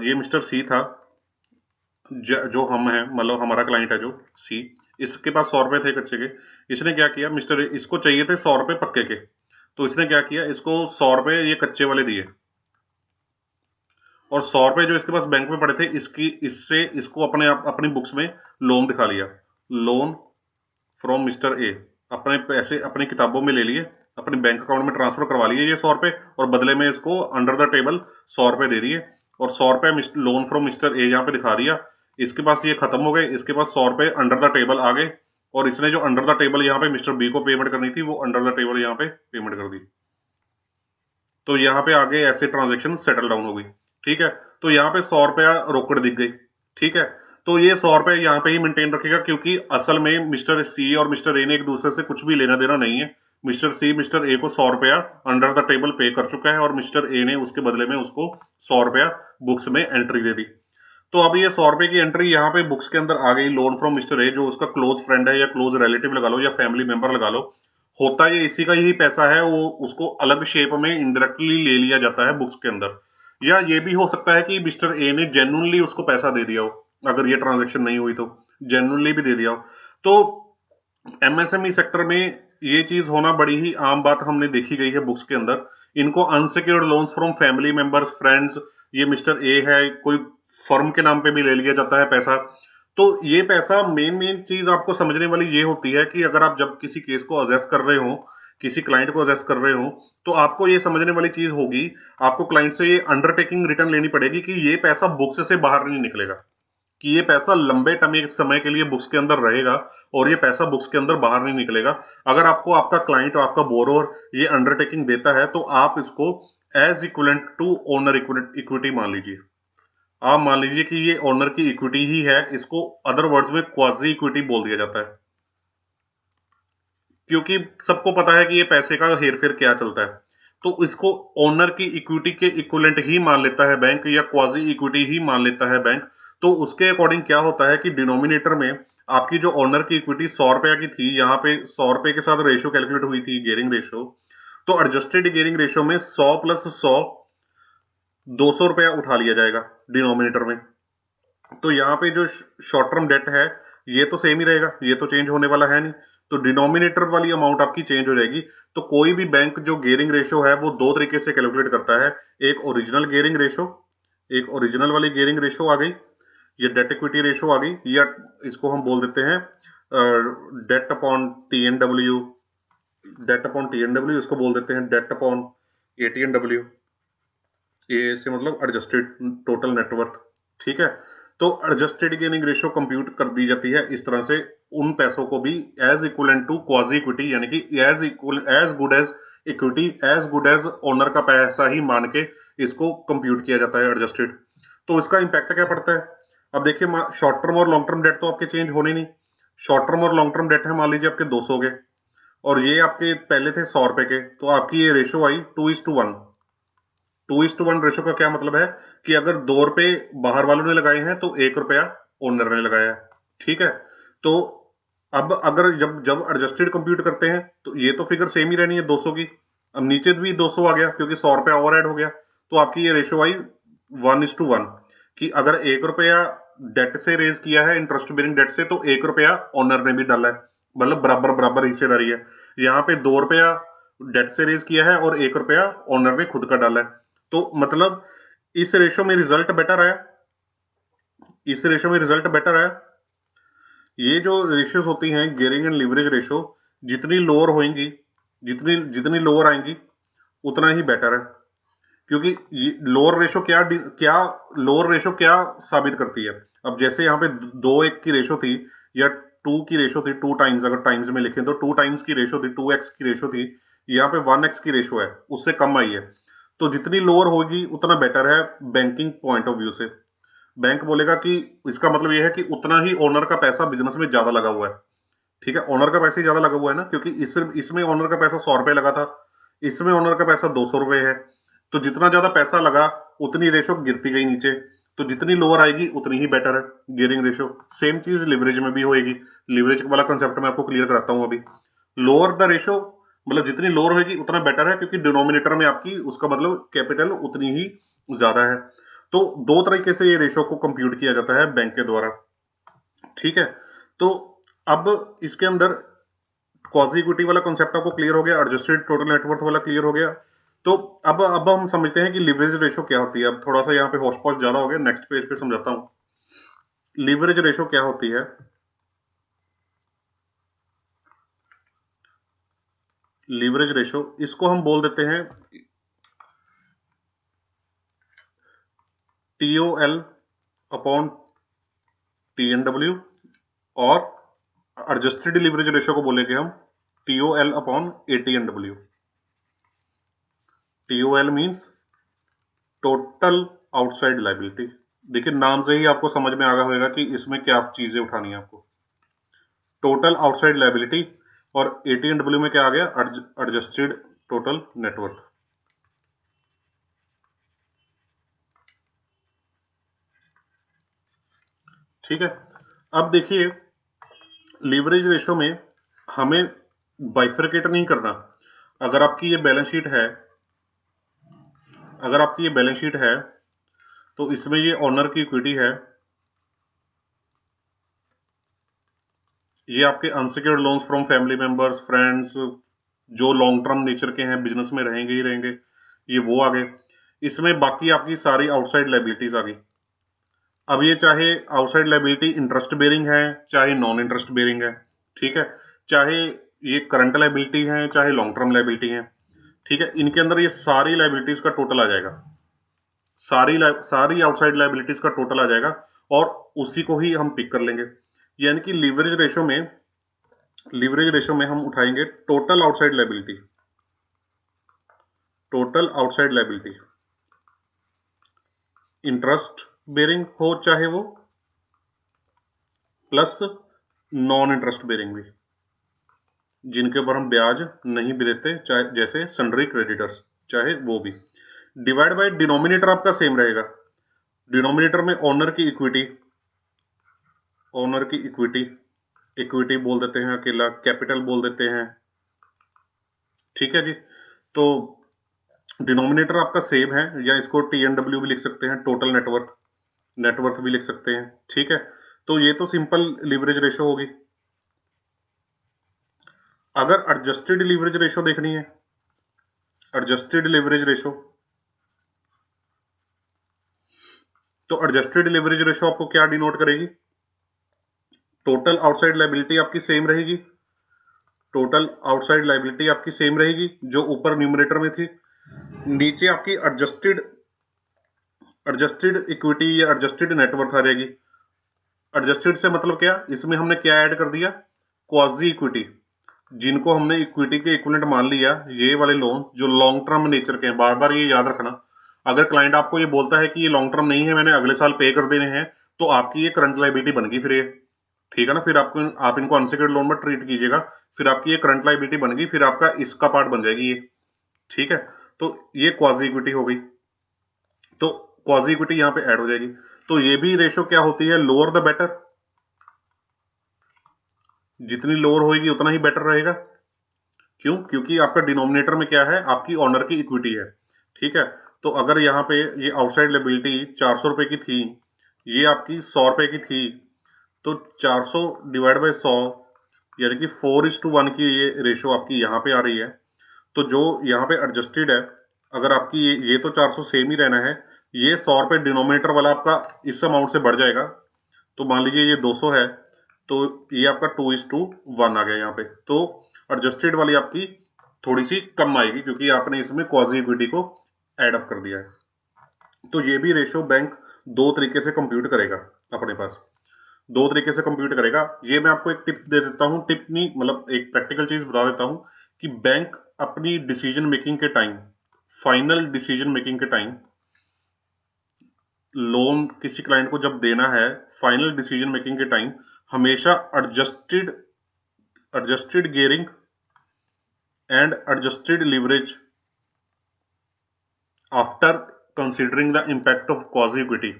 ये मिस्टर सी था, जो हम हैं, मतलब हमारा क्लाइंट है जो सी, इसके पास 100 रुपए थे कच्चे के। इसने क्या किया, इसको चाहिए थे 100 रुपए पक्के के, तो इसने क्या किया, इसको 100 रुपए ये कच्चे वाले दिए, और 100 रुपए जो इसके पास बैंक में पड़े थे, इसको अपनी बुक्स में लोन दिखा लिया, लोन फ्रॉम मिस्टर ए, अपने पैसे अपनी किताबों में ले लिए, अपने बैंक अकाउंट में ट्रांसफर करवा लिए ये 100 रुपए, और बदले में इसको अंडर द टेबल 100 रुपए दे दिए, और 100 रुपए लोन फ्रॉम मिस्टर ए यहाँ पे दिखा दिया। इसके पास ये खत्म हो गए, इसके पास 100 रुपए अंडर द टेबल आ गए, और इसने जो अंडर द टेबल यहाँ पे मिस्टर बी को पेमेंट करनी थी वो अंडर द टेबल यहाँ पे पेमेंट कर दी। तो यहाँ पे आगे ऐसे ट्रांजेक्शन सेटल डाउन हो गई, ठीक है। तो यहाँ पे 100 रुपया रोकड़ दिख गई, ठीक है। तो ये 100 रुपए यहाँ पे ही मेंटेन रखेगा, क्योंकि असल में मिस्टर सी और मिस्टर ए ने एक दूसरे से कुछ भी लेना देना नहीं है। मिस्टर सी मिस्टर ए को 100 रुपया अंडर द टेबल पे कर चुका है, और मिस्टर ए ने उसके बदले में उसको 100 रुपया बुक्स में एंट्री दे दी। तो अब ये 100 रुपए की एंट्री यहाँ पे बुक्स के अंदर आ गई, लोन फ्रॉम मिस्टर ए, जो उसका क्लोज फ्रेंड है या क्लोज रिलेटिव लगा लो या फैमिली मेंबर लगा लो, होता ये इसी का यही पैसा है, वो उसको अलग शेप में इनडायरेक्टली ले लिया जाता है बुक्स के अंदर। या ये भी हो सकता है कि मिस्टर ए ने जेन्युइनली उसको पैसा दे दिया हो, अगर ये ट्रांजेक्शन नहीं हुई तो जेन्युइनली भी दे दिया हो। तो एमएसएमई सेक्टर में ये चीज होना बड़ी ही आम बात हमने देखी गई है बुक्स के अंदर। इनको unsecured loans from family members, friends, ये मिस्टर ए है, कोई फर्म के नाम पे भी ले लिया जाता है पैसा। तो ये पैसा, मेन चीज आपको समझने वाली ये होती है कि अगर आप जब किसी केस को असेस कर रहे हो, किसी क्लाइंट को असेस कर रहे हो, तो आपको ये समझने वाली चीज होगी, आपको क्लाइंट से ये अंडरटेकिंग रिटर्न लेनी पड़ेगी कि ये पैसा बुक्स से बाहर नहीं निकलेगा, कि ये पैसा लंबे समय के लिए बुक्स के अंदर रहेगा, और ये पैसा बुक्स के अंदर बाहर नहीं निकलेगा। अगर आपको आपका क्लाइंट और आपका बोरोवर ये अंडरटेकिंग देता है, तो आप इसको as equivalent to owner equity मान लीजिए। आप मान लीजिए कि ये ओनर की इक्विटी ही है, इसको अदर वर्ड्स में क्वाजी इक्विटी बोल दिया जाता है, क्योंकि सबको पता है कि ये पैसे का हेरफेर क्या चलता है। तो इसको ओनर की इक्विटी के इक्विवेलेंट ही मान लेता है बैंक, या क्वाजी इक्विटी ही मान लेता है बैंक। तो उसके अकॉर्डिंग क्या होता है कि डिनोमिनेटर में आपकी जो ओनर की इक्विटी 100 रुपया की थी, यहाँ पे 100 रुपए के साथ रेशियो कैलकुलेट हुई थी, गेयरिंग रेशियो। तो एडजस्टेड गेयरिंग रेशियो में 100 प्लस 100 200 रुपया उठा लिया जाएगा डिनोमिनेटर में। तो यहाँ पे जो शॉर्ट टर्म डेट है ये तो सेम ही रहेगा, ये तो चेंज होने वाला है नहीं, तो डिनोमिनेटर वाली अमाउंट आपकी चेंज हो जाएगी। तो कोई भी बैंक जो गेयरिंग रेशियो है वो दो तरीके से कैलकुलेट करता है, एक ओरिजिनल गेयरिंग रेशियो, एक ओरिजिनल वाली गेयरिंग रेशियो आ गई, ये डेट इक्विटी रेशियो आ गई, या इसको हम बोल देते हैं डेट अपॉन टीएनडब्ल्यू, डेट अपॉन टीएनडब्ल्यू, इसको बोल देते हैं डेट अपॉन एटीएनडब्ल्यू, ए से मतलब एडजस्टेड टोटल नेटवर्थ, ठीक है। तो एडजस्टेड गेनिंग रेशियो कंप्यूट कर दी जाती है इस तरह से, उन पैसों को भी as equivalent to quasi equity, यानी कि as good as equity, as good as owner का पैसा ही मान के इसको कंप्यूट किया जाता है एडजस्टेड। तो इसका इंपैक्ट क्या पड़ता है, अब देखिए शॉर्ट टर्म और लॉन्ग टर्म डेट तो आपके चेंज होने नहीं। शॉर्ट टर्म और लॉन्ग टर्म डेट है मान लीजिए आपके 200 के, और ये आपके पहले थे 100 रुपए के, तो आपकी ये रेशो आई 2:1। 2:1 रेशो का क्या मतलब है कि अगर 2 रुपए बाहर वालों ने लगाए हैं तो 1 रुपया ओनर ने लगाया है। ठीक है, तो अब अगर जब जब एडजस्टेड कंप्यूट करते हैं तो ये तो फिगर सेम ही रहनी है 200 की। अब नीचे भी 200 आ गया क्योंकि 100 रुपया और ऐड हो गया, तो आपकी ये रेशो आई 1:1 कि अगर 1 रुपया डेट से रेज किया है, इंटरेस्ट बेरिंग डेट से, तो 1 रुपया ओनर ने भी डाला है, मतलब बराबर बराबर हिस्सेदारी है। यहाँ पे 2 रुपया डेट से रेज किया है और 1 रुपया ओनर ने खुद का डाला है, तो मतलब इस रेशो में रिजल्ट बेटर आया, इस रेशो में रिजल्ट बेटर आया। ये जो रेशियोज होती हैं गियरिंग एंड लीवरेज रेशो, जितनी लोअर होंगी, जितनी जितनी लोअर आएंगी उतना ही बेटर है, क्योंकि लोअर रेशो क्या लोअर रेशो क्या साबित करती है। अब जैसे यहाँ पे 2:1 की रेशो थी या 2 की रेशो थी, 2 टाइम्स अगर टाइम्स में लिखें तो 2 टाइम्स की रेशो थी, 2x की रेशो थी, यहाँ पे 1x की रेशो है, उससे कम आई है। तो जितनी लोअर होगी उतना बेटर है बैंकिंग पॉइंट ऑफ व्यू से। बैंक बोलेगा कि इसका मतलब यह है कि उतना ही ओनर का पैसा बिजनेस में ज्यादा लगा हुआ है। ठीक है, ओनर का पैसा ही ज्यादा लगा हुआ है ना, क्योंकि इसमें ओनर का पैसा 100 रुपए लगा था, इसमें ओनर का पैसा 200 रुपए है, तो जितना ज्यादा पैसा लगा उतनी रेशो गिरती गई नीचे, तो जितनी लोअर आएगी उतनी ही बेटर है गियरिंग रेशो। सेम चीज लिवरेज में भी होएगी। लिवरेज वाला कंसेप्ट मैं आपको क्लियर कराता हूं अभी। लोअर द रेशो मतलब जितनी लोअर होगी उतना बेटर है, क्योंकि डिनोमिनेटर में आपकी उसका मतलब कैपिटल उतनी ही ज्यादा है। तो दो तरीके से ये रेशो को कंप्यूट किया जाता है बैंक के द्वारा। ठीक है, तो अब इसके अंदर क्वाजी इक्विटी वाला कॉन्सेप्ट आपको क्लियर हो गया, एडजस्टेड टोटल नेटवर्थ वाला क्लियर हो गया। तो अब हम समझते हैं कि लिवरेज रेशो क्या होती है। अब थोड़ा सा यहाँ पे होश पॉश ज्यादा हो गया, नेक्स्ट पेज पे समझाता हूं लिवरेज रेशो क्या होती है। लिवरेज रेशो इसको हम बोल देते हैं TOL अपॉन TNW, और एडजस्टेड लिवरेज रेशो को बोलेंगे हम TOL upon ATNW। TOL means total outside liability. देखिए नाम से ही आपको समझ में आ गया होगा कि इसमें क्या चीजें उठानी है आपको। टोटल आउटसाइड लायबिलिटी, और ATNW में क्या आ गया, एडजस्टेड टोटल नेटवर्थ। ठीक है, अब देखिए लीवरेज रेशो में हमें बाइफरकेट नहीं करना। अगर आपकी ये बैलेंस शीट है, अगर आपकी ये बैलेंस शीट है तो इसमें ये ओनर की इक्विटी है, ये आपके unsecured loans from family members, friends, जो लॉन्ग टर्म नेचर के हैं, बिजनेस में रहेंगे ही रहेंगे, ये वो आ गए। इसमें बाकी आपकी सारी आउटसाइड लायबिलिटीज आ गई। अब ये चाहे आउटसाइड लायबिलिटी इंटरेस्ट बेरिंग है चाहे नॉन इंटरेस्ट बेरिंग है, ठीक है, चाहे ये करंट लायबिलिटी है चाहे लॉन्ग टर्म लायबिलिटी है, ठीक है, इनके अंदर ये सारी लायबिलिटीज का टोटल आ जाएगा, सारी आउटसाइड लायबिलिटीज का टोटल आ जाएगा, और उसी को ही हम पिक कर लेंगे। यानी कि लिवरेज रेशो में हम उठाएंगे total outside liability, total outside liability, interest bearing हो चाहे वो, प्लस नॉन इंटरेस्ट बेरिंग भी, जिनके ऊपर हम ब्याज नहीं भी देते, चाहे जैसे सन्ड्री क्रेडिटर्स, चाहे वो भी। डिवाइड बाय डिनोमिनेटर आपका सेम रहेगा। डिनोमिनेटर में ओनर की इक्विटी, ओनर की इक्विटी, इक्विटी बोल देते हैं अकेला, कैपिटल बोल देते हैं। ठीक है जी, तो डिनोमिनेटर आपका सेम है, या इसको TNW भी लिख सकते हैं, टोटल नेटवर्थ, नेटवर्थ भी लिख सकते हैं। ठीक है, तो ये तो सिंपल लिवरेज रेशो होगी। अगर एडजस्टेड लिवरेज रेशो देखनी है, एडजस्टेड लिवरेज रेशो, तो एडजस्टेड लिवरेज रेशो आपको क्या डिनोट करेगी, टोटल आउटसाइड लायबिलिटी आपकी सेम रहेगी, टोटल आउटसाइड लायबिलिटी आपकी सेम रहेगी जो ऊपर न्यूमरेटर में थी, नीचे आपकी एडजस्टेड इक्विटी या एडजस्टेड नेटवर्थ आ जाएगी। एडजस्टेड से मतलब क्या, इसमें हमने क्या ऐड कर दिया, क्वाजी इक्विटी, जिनको हमने इक्विटी के इक्विवेलेंट मान लिया, ये वाले लोन जो लॉन्ग टर्म नेचर के हैं। बार बार ये याद रखना, अगर क्लाइंट आपको ये बोलता है कि ये लॉन्ग टर्म नहीं है, मैंने अगले साल पे कर देने हैं, तो आपकी ये करंट लायबिलिटी बन गई फिर ये। ठीक है ना। फिर आपको आप इनको अनसिक्योर्ड लोन में ट्रीट कीजिएगा, फिर आपकी ये करंट लायबिलिटी बन गई, फिर आपका इसका पार्ट बन जाएगी ये, ठीक है। तो ये क्वाजी इक्विटी हो गई, तो क्वाजी इक्विटी यहाँ पे ऐड हो जाएगी। तो ये भी रेशो क्या होती है, लोअर द बेटर, जितनी लोअर होगी उतना ही बेटर रहेगा। क्यों? क्योंकि आपका डिनोमिनेटर में क्या है, आपकी ऑनर की इक्विटी है, ठीक है। तो अगर यहाँ पे ये आउटसाइड लायबिलिटी 400 रुपए की थी, ये आपकी 100 रुपए की थी, तो 400 डिवाइड बाई 100 यानी कि 4:1 की ये रेशो आपकी यहाँ पे आ रही है। तो जो यहाँ पे एडजस्टेड है, अगर आपकी ये तो 400 सेम ही रहना है, ये 100 रुपए डिनोमिनेटर वाला आपका इस अमाउंट से बढ़ जाएगा। तो मान लीजिए ये 200 है, तो ये आपका 2:1 आ गया यहाँ पे। तो एडजस्टेड वाली आपकी थोड़ी सी कम आएगी, क्योंकि आपने इसमें क्वाजी इक्विटी को ऐड अप कर दिया है। तो ये भी रेशो बैंक दो तरीके से कंप्यूट करेगा, अपने पास दो तरीके से कंप्यूट करेगा। ये मैं आपको एक टिप दे देता हूँ, टिप नहीं मतलब एक प्रैक्टिकल चीज बता देता हूँ कि बैंक अपनी डिसीजन मेकिंग के टाइम, फाइनल डिसीजन मेकिंग के टाइम, लोन किसी क्लाइंट को जब देना है, फाइनल डिसीजन मेकिंग के टाइम हमेशा adjusted gearing and adjusted leverage after considering the impact of quasi equity,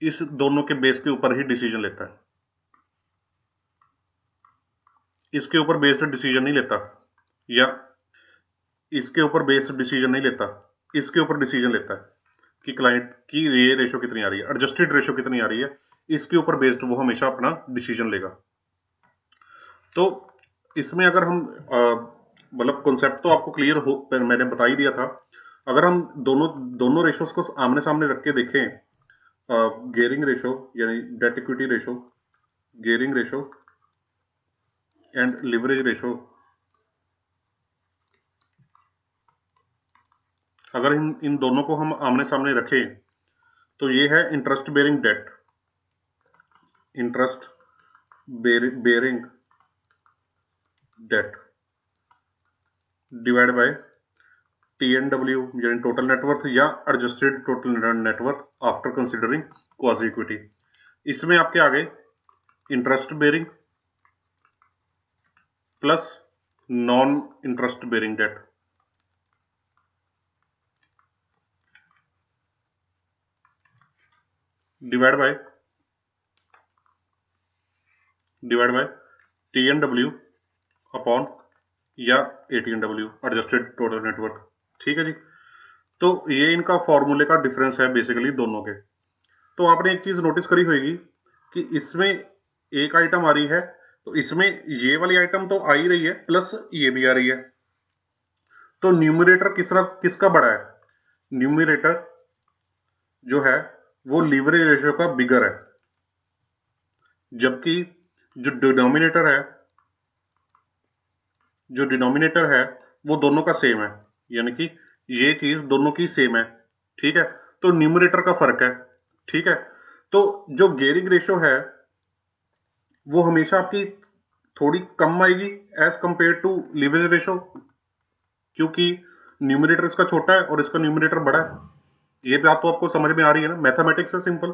इस दोनों के बेस के ऊपर ही डिसीजन लेता है। इसके ऊपर बेस्ड डिसीजन नहीं लेता, या इसके ऊपर बेस्ड डिसीजन नहीं लेता, इसके ऊपर डिसीजन लेता है कि क्लाइंट की ये रेशो कितनी आ रही है, एडजस्टेड रेशो कितनी आ रही है, इसके ऊपर बेस्ड वो हमेशा अपना डिसीजन लेगा। तो इसमें अगर हम मतलब कॉन्सेप्ट तो आपको क्लियर हो, मैंने बता ही दिया था। अगर हम दोनों दोनों रेशोस को आमने सामने रख के देखें, गेयरिंग रेशो यानी debt equity ratio, gearing ratio and leverage ratio, अगर इन दोनों को हम आमने सामने रखें तो ये है interest bearing debt, interest bearing debt divide by TNW यानी टोटल नेटवर्थ, या adjusted total net worth after considering quasi equity. इसमें आपके आ गए interest bearing plus non interest bearing debt, divide by TNW upon या ATNW एडजस्टेड टोटल नेटवर्थ, ठीक है जी। तो ये इनका फॉर्मूले का डिफरेंस है बेसिकली दोनों के। तो आपने एक चीज नोटिस करी होगी कि इसमें एक आइटम आ रही है, तो इसमें ये वाली आइटम तो आ ही रही है, प्लस ये भी आ रही है। तो न्यूमरेटर किसका बड़ा है, न्यूमरेटर जो है वो लीवरेज रेशियो का बिगर है, जबकि जो डिनोमिनेटर है वो दोनों का सेम है, यानी कि ये चीज दोनों की सेम है, ठीक है। तो न्यूमरेटर का फर्क है, ठीक है। तो जो गेयरिंग रेशो है वो हमेशा आपकी थोड़ी कम आएगी as compare to leverage ratio, क्योंकि न्यूमरेटर इसका छोटा है और इसका न्यूमरेटर बड़ा है। ये बात तो आपको समझ में आ रही है ना, मैथमेटिक्स है सिंपल।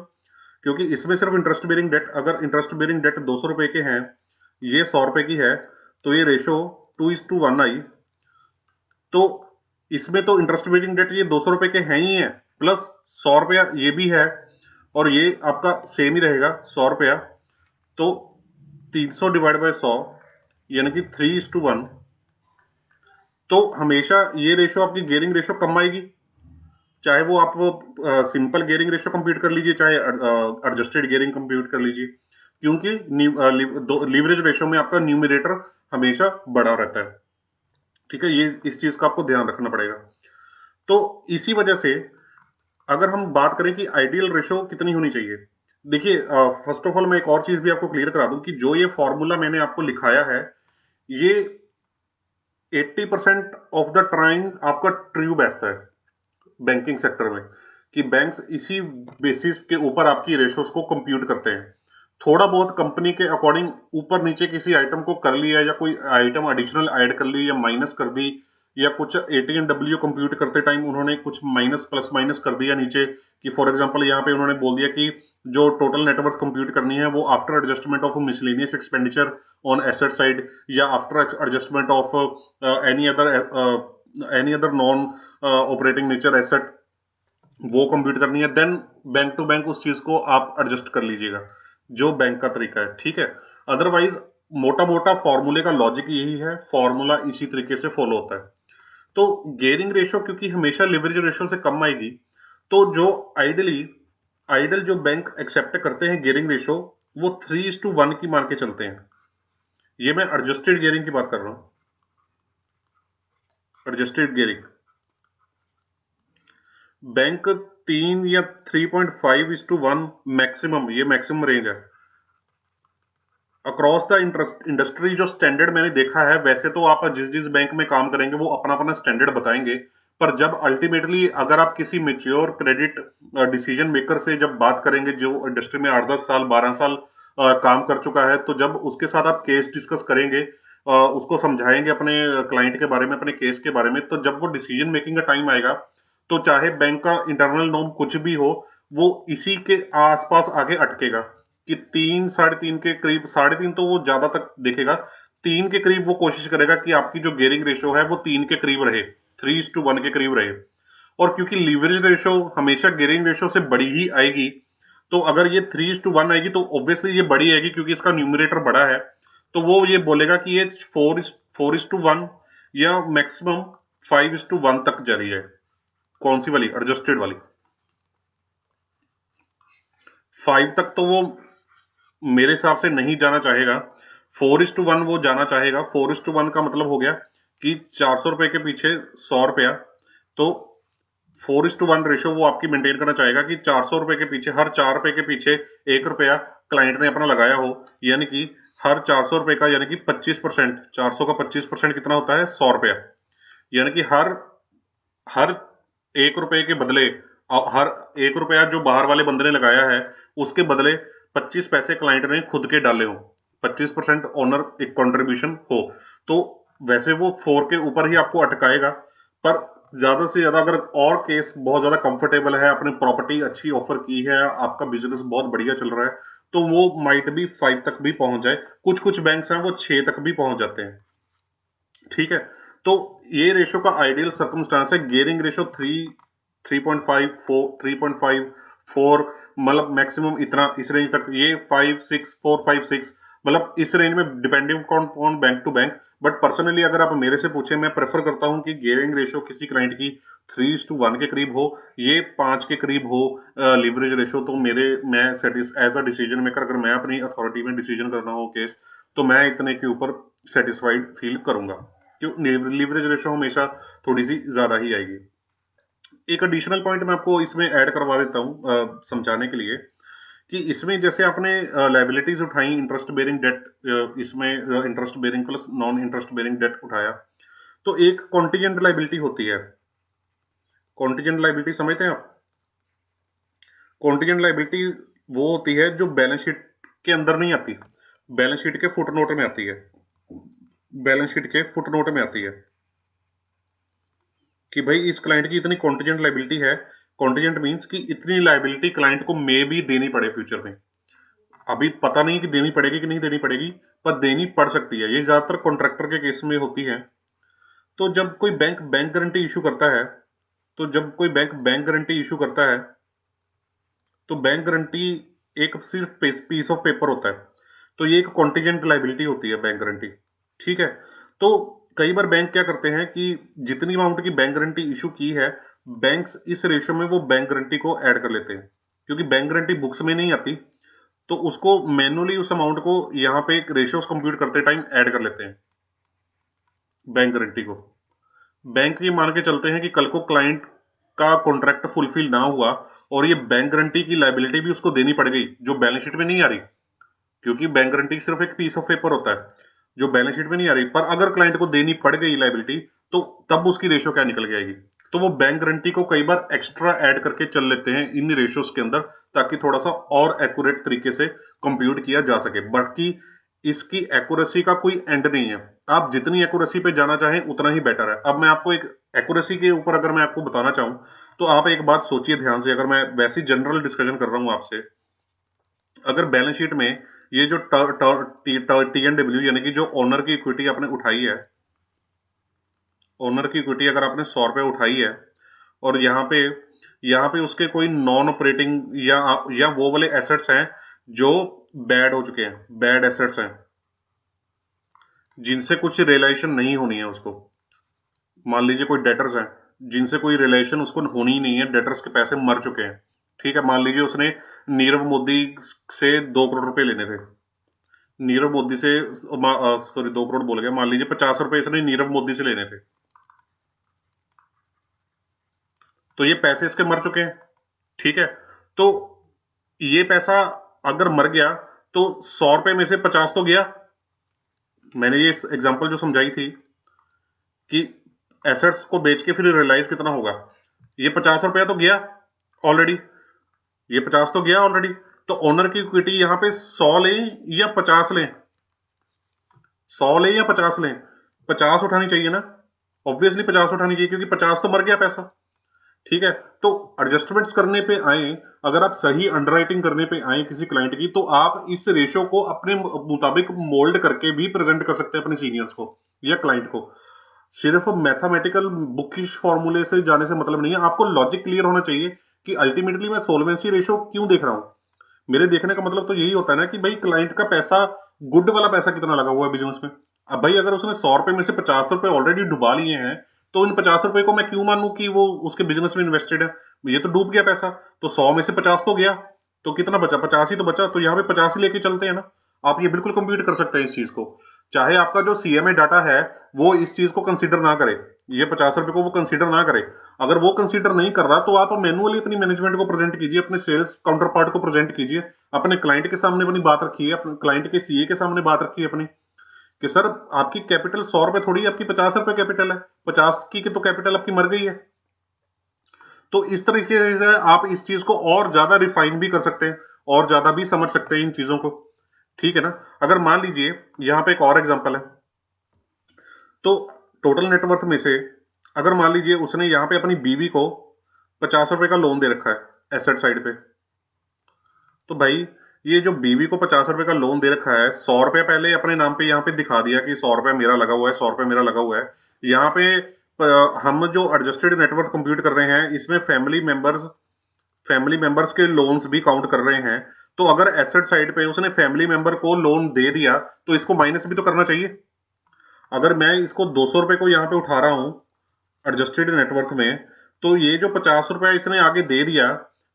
क्योंकि इसमें सिर्फ इंटरेस्ट बेरिंग डेट, अगर इंटरेस्ट बेरिंग डेट 200 रुपए के हैं, ये 100 रुपए की है, तो ये रेशो 2:1 आई। तो इसमें तो इंटरेस्ट बेरिंग डेट ये 200 रुपए के हैं ही है, प्लस 100 रुपया ये भी है, और ये आपका सेम ही रहेगा 100 रुपया। तो 300 डिवाइड बाय 100 यानी कि 3:1। तो हमेशा ये रेशो आपकी गेयरिंग रेशो कम आएगी, चाहे वो आप सिंपल गेयरिंग रेशो कंप्यूट कर लीजिए, चाहे एडजस्टेड गेयरिंग कंप्यूट कर लीजिए, क्योंकि लीवरेज रेशो में आपका न्यूमरेटर हमेशा बड़ा रहता है, ठीक है। ये इस चीज का आपको ध्यान रखना पड़ेगा। तो इसी वजह से अगर हम बात करें कि आइडियल रेशो कितनी होनी चाहिए, देखिए फर्स्ट ऑफ ऑल मैं एक और चीज भी आपको क्लियर करा दूं कि जो ये फॉर्मूला मैंने आपको लिखाया है, ये 80% ऑफ द टाइम आपका ट्रू बैठता है बैंकिंग सेक्टर में, कि बैंक्स इसी बेसिस के ऊपर आपकी रेशोस को कंप्यूट करते हैं। थोड़ा बहुत कंपनी के अकॉर्डिंग ऊपर नीचे किसी आइटम को कर लिया, या कोई आइटम एडिशनल ऐड कर ली या माइनस कर दी, या कुछ AT&W कंप्यूट करते टाइम उन्होंने कुछ माइनस प्लस माइनस कर दिया नीचे, कि फॉर एग्जांपल यहाँ पे उन्होंने बोल दिया कि जो टोटल नेटवर्थ कंप्यूट करनी है वो after adjustment of miscellaneous expenditure on asset side, या after adjustment of any other non operating nature asset, वो कंप्यूट करनी है, देन बैंक टू बैंक उस चीज को आप एडजस्ट कर लीजिएगा, जो बैंक का तरीका है, ठीक है। अदरवाइज मोटा मोटा फॉर्मूले का लॉजिक यही है, फॉर्मूला इसी तरीके से फॉलो होता है। तो गेयरिंग रेशो क्योंकि हमेशा लिवरेज रेशो से कम आएगी, तो जो आइडल जो बैंक एक्सेप्ट करते हैं गेयरिंग रेशो, वो 3:1 की मान के चलते हैं। ये मैं एडजस्टेड गेयरिंग की बात कर रहा हूं, एडजस्टेड गेयरिंग। बैंक 3 या 3.5:1 मैक्सिमम, ये मैक्सिमम रेंज है अक्रॉस द इंडस्ट्री। जो स्टैंडर्ड मैंने देखा है, वैसे तो आप जिस जिस बैंक में काम करेंगे वो अपना अपना स्टैंडर्ड बताएंगे, पर जब अल्टीमेटली अगर आप किसी मेच्योर क्रेडिट डिसीजन मेकर से जब बात करेंगे, जो इंडस्ट्री में 8-10 साल 12 साल काम कर चुका है, तो जब उसके साथ आप केस डिस्कस करेंगे, उसको समझाएंगे अपने क्लाइंट के बारे में, अपने केस के बारे में, तो जब वो डिसीजन मेकिंग का टाइम आएगा, तो चाहे बैंक का इंटरनल नॉर्म कुछ भी हो, वो इसी के आसपास आके अटकेगा कि 3 3.5 के करीब, 3.5 तो वो ज्यादा तक देखेगा, 3 के करीब वो कोशिश करेगा कि आपकी जो गेयरिंग रेशो है वो 3 के करीब रहे, 3:1 के करीब रहे। और क्योंकि लीवरेज रेशो हमेशा गेयरिंग रेशो से बड़ी ही आएगी, तो अगर ये 3:1 आएगी तो ऑब्वियसली ये बड़ी आएगी, क्योंकि इसका न्यूमरेटर बड़ा है, तो वो ये बोलेगा कि ये 4:1 या मैक्सिमम 5:1 तक जा रही है। कौन सी वाली? एडजस्टेड वाली। 5 तक तो वो मेरे हिसाब से नहीं जाना चाहेगा, 4:1 वो जाना चाहेगा। 4:1 का मतलब हो गया कि 400 रुपए के पीछे 100 रुपया, तो 4:1 रेशो वो आपकी मेंटेन करना चाहेगा कि 400 रुपए के पीछे, हर 4 रुपए के पीछे 1 रुपया क्लाइंट ने अपना लगाया हो, यानी कि हर 400 रुपए का, यानी कि 25%, 400 का 25% कितना होता है? 100 रुपया। यानी कि हर हर 1 रुपए के बदले, हर 1 रुपया जो बाहर वाले बंदे ने लगाया है, उसके बदले 25 पैसे क्लाइंट ने खुद के डाले हो, 25% ओनर एक कंट्रीब्यूशन हो, तो वैसे वो 4 के ऊपर ही आपको अटकाएगा। पर ज्यादा से ज्यादा अगर और केस बहुत ज्यादा कंफर्टेबल है, आपने प्रॉपर्टी अच्छी ऑफर की है, आपका बिजनेस बहुत बढ़िया चल रहा है, तो वो माइट भी 5 तक भी पहुंच जाए। कुछ कुछ बैंक्स हैं वो 6 तक भी पहुंच जाते हैं, ठीक है। तो ये रेशो का आइडियल सर्कमस्टांस है गियरिंग रेशो 3.5 मतलब मैक्सिमम इतना, इस रेंज तक, ये 5 6 4 5 6 मतलब इस रेंज में, depending on bank to bank. But personally अगर आप मेरे से पूछे, मैं प्रेफर करता हूं कि गियरिंग रेशो किसी क्लाइंट की 3:1 के करीब हो, ये 5 के करीब हो लीवरेज रेशो, तो मैं एज अ डिसीजन मेकर, अगर मैं अपनी अथॉरिटी में डिसीजन करना हो केस, तो मैं इतने के ऊपर सेटिस्फाइड फील करूंगा, क्यों लीवरेज रेशो हमेशा थोड़ी सी ज्यादा ही आएगी। एक एडिशनल पॉइंट मैं आपको इसमें ऐड करवा देता हूं समझाने के लिए, कि इसमें जैसे आपने लाइबिलिटीज उठाई, इंटरेस्ट बेरिंग डेट, इसमें interest bearing plus non interest bearing debt उठाया, तो एक कॉन्टीजेंट लाइबिलिटी होती है। कॉन्टीजेंट लाइबिलिटी समझते हैं आप? कॉन्टीजेंट लाइबिलिटी वो होती है जो बैलेंस शीट के अंदर नहीं आती, बैलेंस शीट के फुटनोट में आती है, बैलेंस शीट के फुटनोट में आती है कि भाई इस क्लाइंट की इतनी कॉन्टीजेंट लाइबिलिटी है। कॉन्टीजेंट मींस कि इतनी लाइबिलिटी क्लाइंट को मे भी देनी पड़े फ्यूचर में, अभी पता नहीं कि देनी पड़ेगी कि नहीं देनी पड़ेगी, पर देनी पड़ सकती है। ये ज्यादातर कॉन्ट्रैक्टर के केस में होती है। तो जब कोई बैंक बैंक गारंटी इशू करता है, तो जब कोई बैंक बैंक गारंटी इशू करता है, तो बैंक गारंटी एक सिर्फ पीस ऑफ पेपर होता है, तो ये एक कॉन्टीजेंट लाइबिलिटी होती है बैंक गारंटी, ठीक है। तो कई बार बैंक क्या करते हैं कि जितनी अमाउंट की बैंक गारंटी इशू की है, बैंक्स इस रेशो में वो बैंक गारंटी को ऐड कर लेते हैं, क्योंकि बैंक गारंटी बुक्स में नहीं आती, तो उसको मैनुअली उस अमाउंट को यहाँ पे एक रेशियोस कंप्यूट करते टाइम ऐड कर लेते हैं बैंक गारंटी को। बैंक ये मान के चलते हैं कि कल को क्लाइंट का कॉन्ट्रैक्ट फुलफिल ना हुआ और ये बैंक गारंटी की लाइबिलिटी भी उसको देनी पड़ गई, जो बैलेंस शीट में नहीं आ रही, क्योंकि बैंक गारंटी सिर्फ एक पीस ऑफ पेपर होता है जो बैलेंस शीट में नहीं आ रही, पर अगर क्लाइंट को देनी पड़ गई लाइबिलिटी, तो तब उसकी रेशो क्या निकल के आएगी? तो वो बैंक गारंटी को कई बार एक्स्ट्रा ऐड करके चल लेते हैं इन रेशियोज के अंदर, ताकि थोड़ा सा और एक्यूरेट तरीके से कंप्यूट किया जा सके। बाकी इसकी एक्यूरेसी का कोई एंड नहीं है। आप जितनी एक्यूरेसी पे जाना चाहें उतना ही बेटर है। अब मैं आपको एक एक्यूरेसी के ऊपर अगर मैं आपको बताना चाहूं, तो आप एक बात सोचिए ध्यान से, अगर मैं वैसी जनरल डिस्कशन कर रहा हूं आपसे, अगर बैलेंस शीट में ये जो टी एन डब्ल्यू यानी कि जो ओनर की इक्विटी आपने उठाई है, ओनर की इक्विटी अगर आपने 100 रुपए उठाई है, और यहाँ पे उसके कोई नॉन ऑपरेटिंग या वो वाले एसेट्स हैं जो बैड हो चुके हैं, बैड एसेट्स हैं जिनसे कुछ रियलाइजेशन नहीं होनी है उसको। मान लीजिए कोई डेटर्स हैं जिनसे कोई रिलेशन उसको होनी ही नहीं है, डेटर्स के पैसे मर चुके हैं, ठीक है। मान लीजिए उसने नीरव मोदी से 2 करोड़ रुपए लेने थे, नीरव मोदी से, सॉरी 2 करोड़ बोल गया, मान लीजिए 50 रुपए इसने नीरव मोदी से लेने थे, तो ये पैसे इसके मर चुके हैं, ठीक है। तो ये पैसा अगर मर गया तो 100 रुपए में से 50 तो गया। मैंने ये एग्जांपल जो समझाई थी कि एसेट्स को बेच के फिर रियलाइज कितना होगा, ये 50 रुपया तो गया ऑलरेडी, ये 50 तो गया ऑलरेडी। तो ओनर की इक्विटी यहां पे 100 लें या 50 लें, 100 लें या 50 लें, 50 उठानी चाहिए ना, ऑब्वियसली 50 उठानी चाहिए, क्योंकि 50 तो मर गया पैसा, ठीक है। तो एडजस्टमेंट्स करने पे आए, अगर आप सही अंडरराइटिंग करने पे आए किसी क्लाइंट की, तो आप इस रेशो को अपने मुताबिक मोल्ड करके भी प्रेजेंट कर सकते हैं अपने सीनियर्स को या क्लाइंट को। सिर्फ मैथमेटिकल बुकिश फॉर्मूले से जाने से मतलब नहीं है, आपको लॉजिक क्लियर होना चाहिए कि अल्टीमेटली मैं सोल्वेंसी रेशो क्यों देख रहा हूं। मेरे देखने का मतलब तो यही होता है ना कि भाई क्लाइंट का पैसा, गुड वाला पैसा कितना लगा हुआ है बिजनेस में। अब भाई अगर उसने 100 रुपए में से 50 रुपए ऑलरेडी डुबा लिए हैं, तो इन 50 रुपए को मैं क्यों मानूं कि वो उसके बिजनेस में इन्वेस्टेड है, ये तो डूब गया पैसा। तो 100 में से 50 तो गया, तो कितना बचा, 50 ही तो बचा, तो यहाँ पे 50 ही लेके चलते हैं ना। आप ये बिल्कुल कंप्यूट कर सकते हैं इस चीज को, चाहे आपका जो सीएमए डाटा है वो इस चीज को कंसिडर ना करे, ये 50 रुपए को वो कंसिडर ना करे। अगर वो कंसिडर नहीं कर रहा, तो आप मैनुअली अपनी मैनेजमेंट को प्रेजेंट कीजिए, अपने सेल्स काउंटर पार्ट को प्रेजेंट कीजिए, अपने क्लाइंट के सामने अपनी बात रखिए, अपने क्लाइंट के सीए के सामने बात रखिए अपनी, कि सर आपकी कैपिटल 100 रुपए थोड़ी, आपकी 50 रुपए कैपिटल है, 50 की तो कैपिटल आपकी मर गई है। तो इस तरीके से आप इस चीज को और ज्यादा रिफाइन भी कर सकते हैं, और ज्यादा भी समझ सकते हैं इन चीजों को, ठीक है ना। अगर मान लीजिए यहां पे एक और एग्जांपल है, तो टोटल नेटवर्थ में से अगर मान लीजिए उसने यहां पे अपनी बीवी को 50 रुपए का लोन दे रखा है एसेट साइड पे, तो भाई ये जो बीवी को 50 रुपए का लोन दे रखा है, 100 रुपया पहले अपने नाम पे यहाँ पे दिखा दिया कि 100 रुपया मेरा लगा हुआ है, 100 रुपया मेरा लगा हुआ है। यहाँ पे हम जो एडजस्टेड नेटवर्थ कंप्यूट कर रहे हैं, इसमें फैमिली मेंबर्स के लोन्स भी काउंट कर रहे हैं। तो अगर एसेट साइड पे उसने फैमिली मेंबर को लोन दे दिया, तो इसको माइनस भी तो करना चाहिए। अगर मैं इसको 200 रुपए को यहाँ पे उठा रहा हूँ एडजस्टेड नेटवर्थ में, तो ये जो 50 रुपया इसने आगे दे दिया,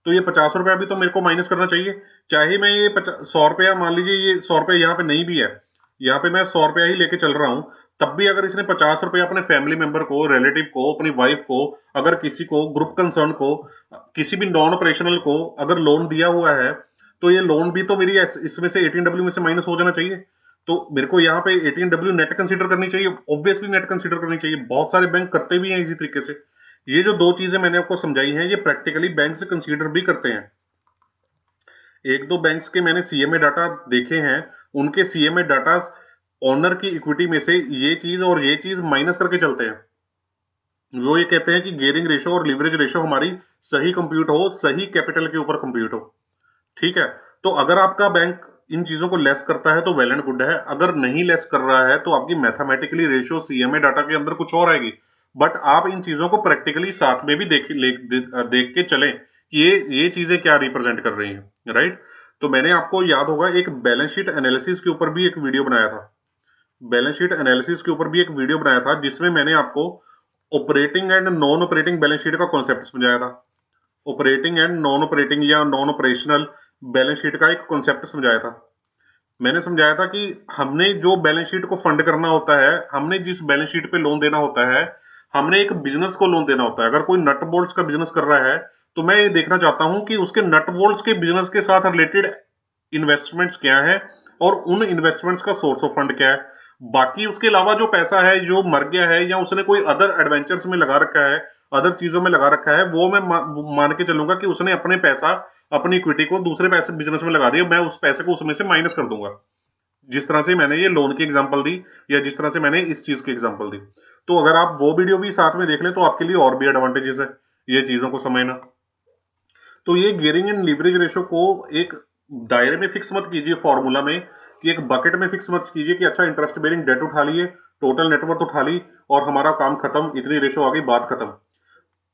तो ये 50 रुपया भी तो मेरे को माइनस करना चाहिए। चाहे मैं ये 100 रुपया, मान लीजिए ये 100 रुपया यहाँ पे नहीं भी है, यहाँ पे मैं 100 रुपया ही लेके चल रहा हूँ, तब भी अगर इसने 50 रुपया अपने फैमिली मेंबर को, रिलेटिव को, अपनी वाइफ को, अगर किसी को, ग्रुप कंसर्न को, किसी भी नॉन ऑपरेशनल को अगर लोन दिया हुआ है, तो ये लोन भी तो मेरी इसमें से 18W में से माइनस हो जाना चाहिए। तो मेरे को यहाँ पे 18W नेट कंसीडर करनी चाहिए, ऑब्वियसली नेट कंसीडर करनी चाहिए। बहुत सारे बैंक करते भी हैं इसी तरीके से। ये जो दो चीजें मैंने आपको समझाई हैं, ये प्रैक्टिकली बैंक से कंसीडर भी करते हैं। एक दो बैंक्स के मैंने सीएमए डाटा देखे हैं, उनके सीएमए डाटा ओनर की इक्विटी में से ये चीज और ये चीज माइनस करके चलते हैं। वो ये कहते हैं कि गियरिंग रेशो और लीवरेज रेशो हमारी सही कंप्यूट हो, सही कैपिटल के ऊपर कंप्यूट हो, ठीक है। तो अगर आपका बैंक इन चीजों को लेस करता है तो वेल एंड गुड है, अगर नहीं लेस कर रहा है तो आपकी मैथमेटिकली रेशियो सीएमए डाटा के अंदर कुछ और आएगी। बट आप इन चीजों को प्रैक्टिकली साथ में भी देख के चलें कि ये चीजें क्या रिप्रेजेंट कर रही हैं, राइट। तो मैंने आपको याद होगा एक बैलेंस शीट एनालिसिस के ऊपर भी एक वीडियो बनाया था, बैलेंस शीट एनालिसिस के ऊपर भी एक वीडियो बनाया था, जिसमें मैंने आपको operating and non operating balance sheet का कॉन्सेप्ट समझाया था। ऑपरेटिंग एंड नॉन ऑपरेटिंग या नॉन ऑपरेशनल बैलेंस शीट का एक कॉन्सेप्ट समझाया था। मैंने समझाया था कि हमने जो बैलेंस शीट को फंड करना होता है, हमने जिस बैलेंस शीट पे लोन देना होता है, हमने एक बिजनेस को लोन देना होता है। अगर कोई नट बोल्ट्स का बिजनेस कर रहा है, तो मैं ये देखना चाहता हूं कि उसके नट बोल्ट्स के बिजनेस के साथ रिलेटेड इन्वेस्टमेंट्स क्या है, और उन इन्वेस्टमेंट्स का सोर्स ऑफ फंड क्या है। बाकी उसके अलावा जो पैसा है जो मर गया है, या उसने कोई अदर एडवेंचर्स में लगा रखा है, अदर चीजों में लगा रखा है, वो मैं मान के चलूंगा कि उसने अपने पैसा, अपनी इक्विटी को दूसरे पैसे बिजनेस में लगा दिया, मैं उस पैसे को उसमें से माइनस कर दूंगा। जिस तरह से मैंने ये लोन की एग्जांपल दी या जिस तरह से मैंने इस चीज की एग्जांपल दी। तो अगर आप वो वीडियो भी साथ में देख लें तो आपके लिए और भी एडवांटेजेस है ये चीजों को समझना। तो ये गियरिंग एंड लीवरेज रेशो को एक दायरे में फिक्स मत कीजिए फॉर्मूला में, कि एक बकेट में फिक्स मत कीजिए कि अच्छा इंटरेस्ट बेरिंग डेट उठा लिए, टोटल नेटवर्थ उठा ली और हमारा काम खत्म, इतनी रेशो आ गई, बात खत्म।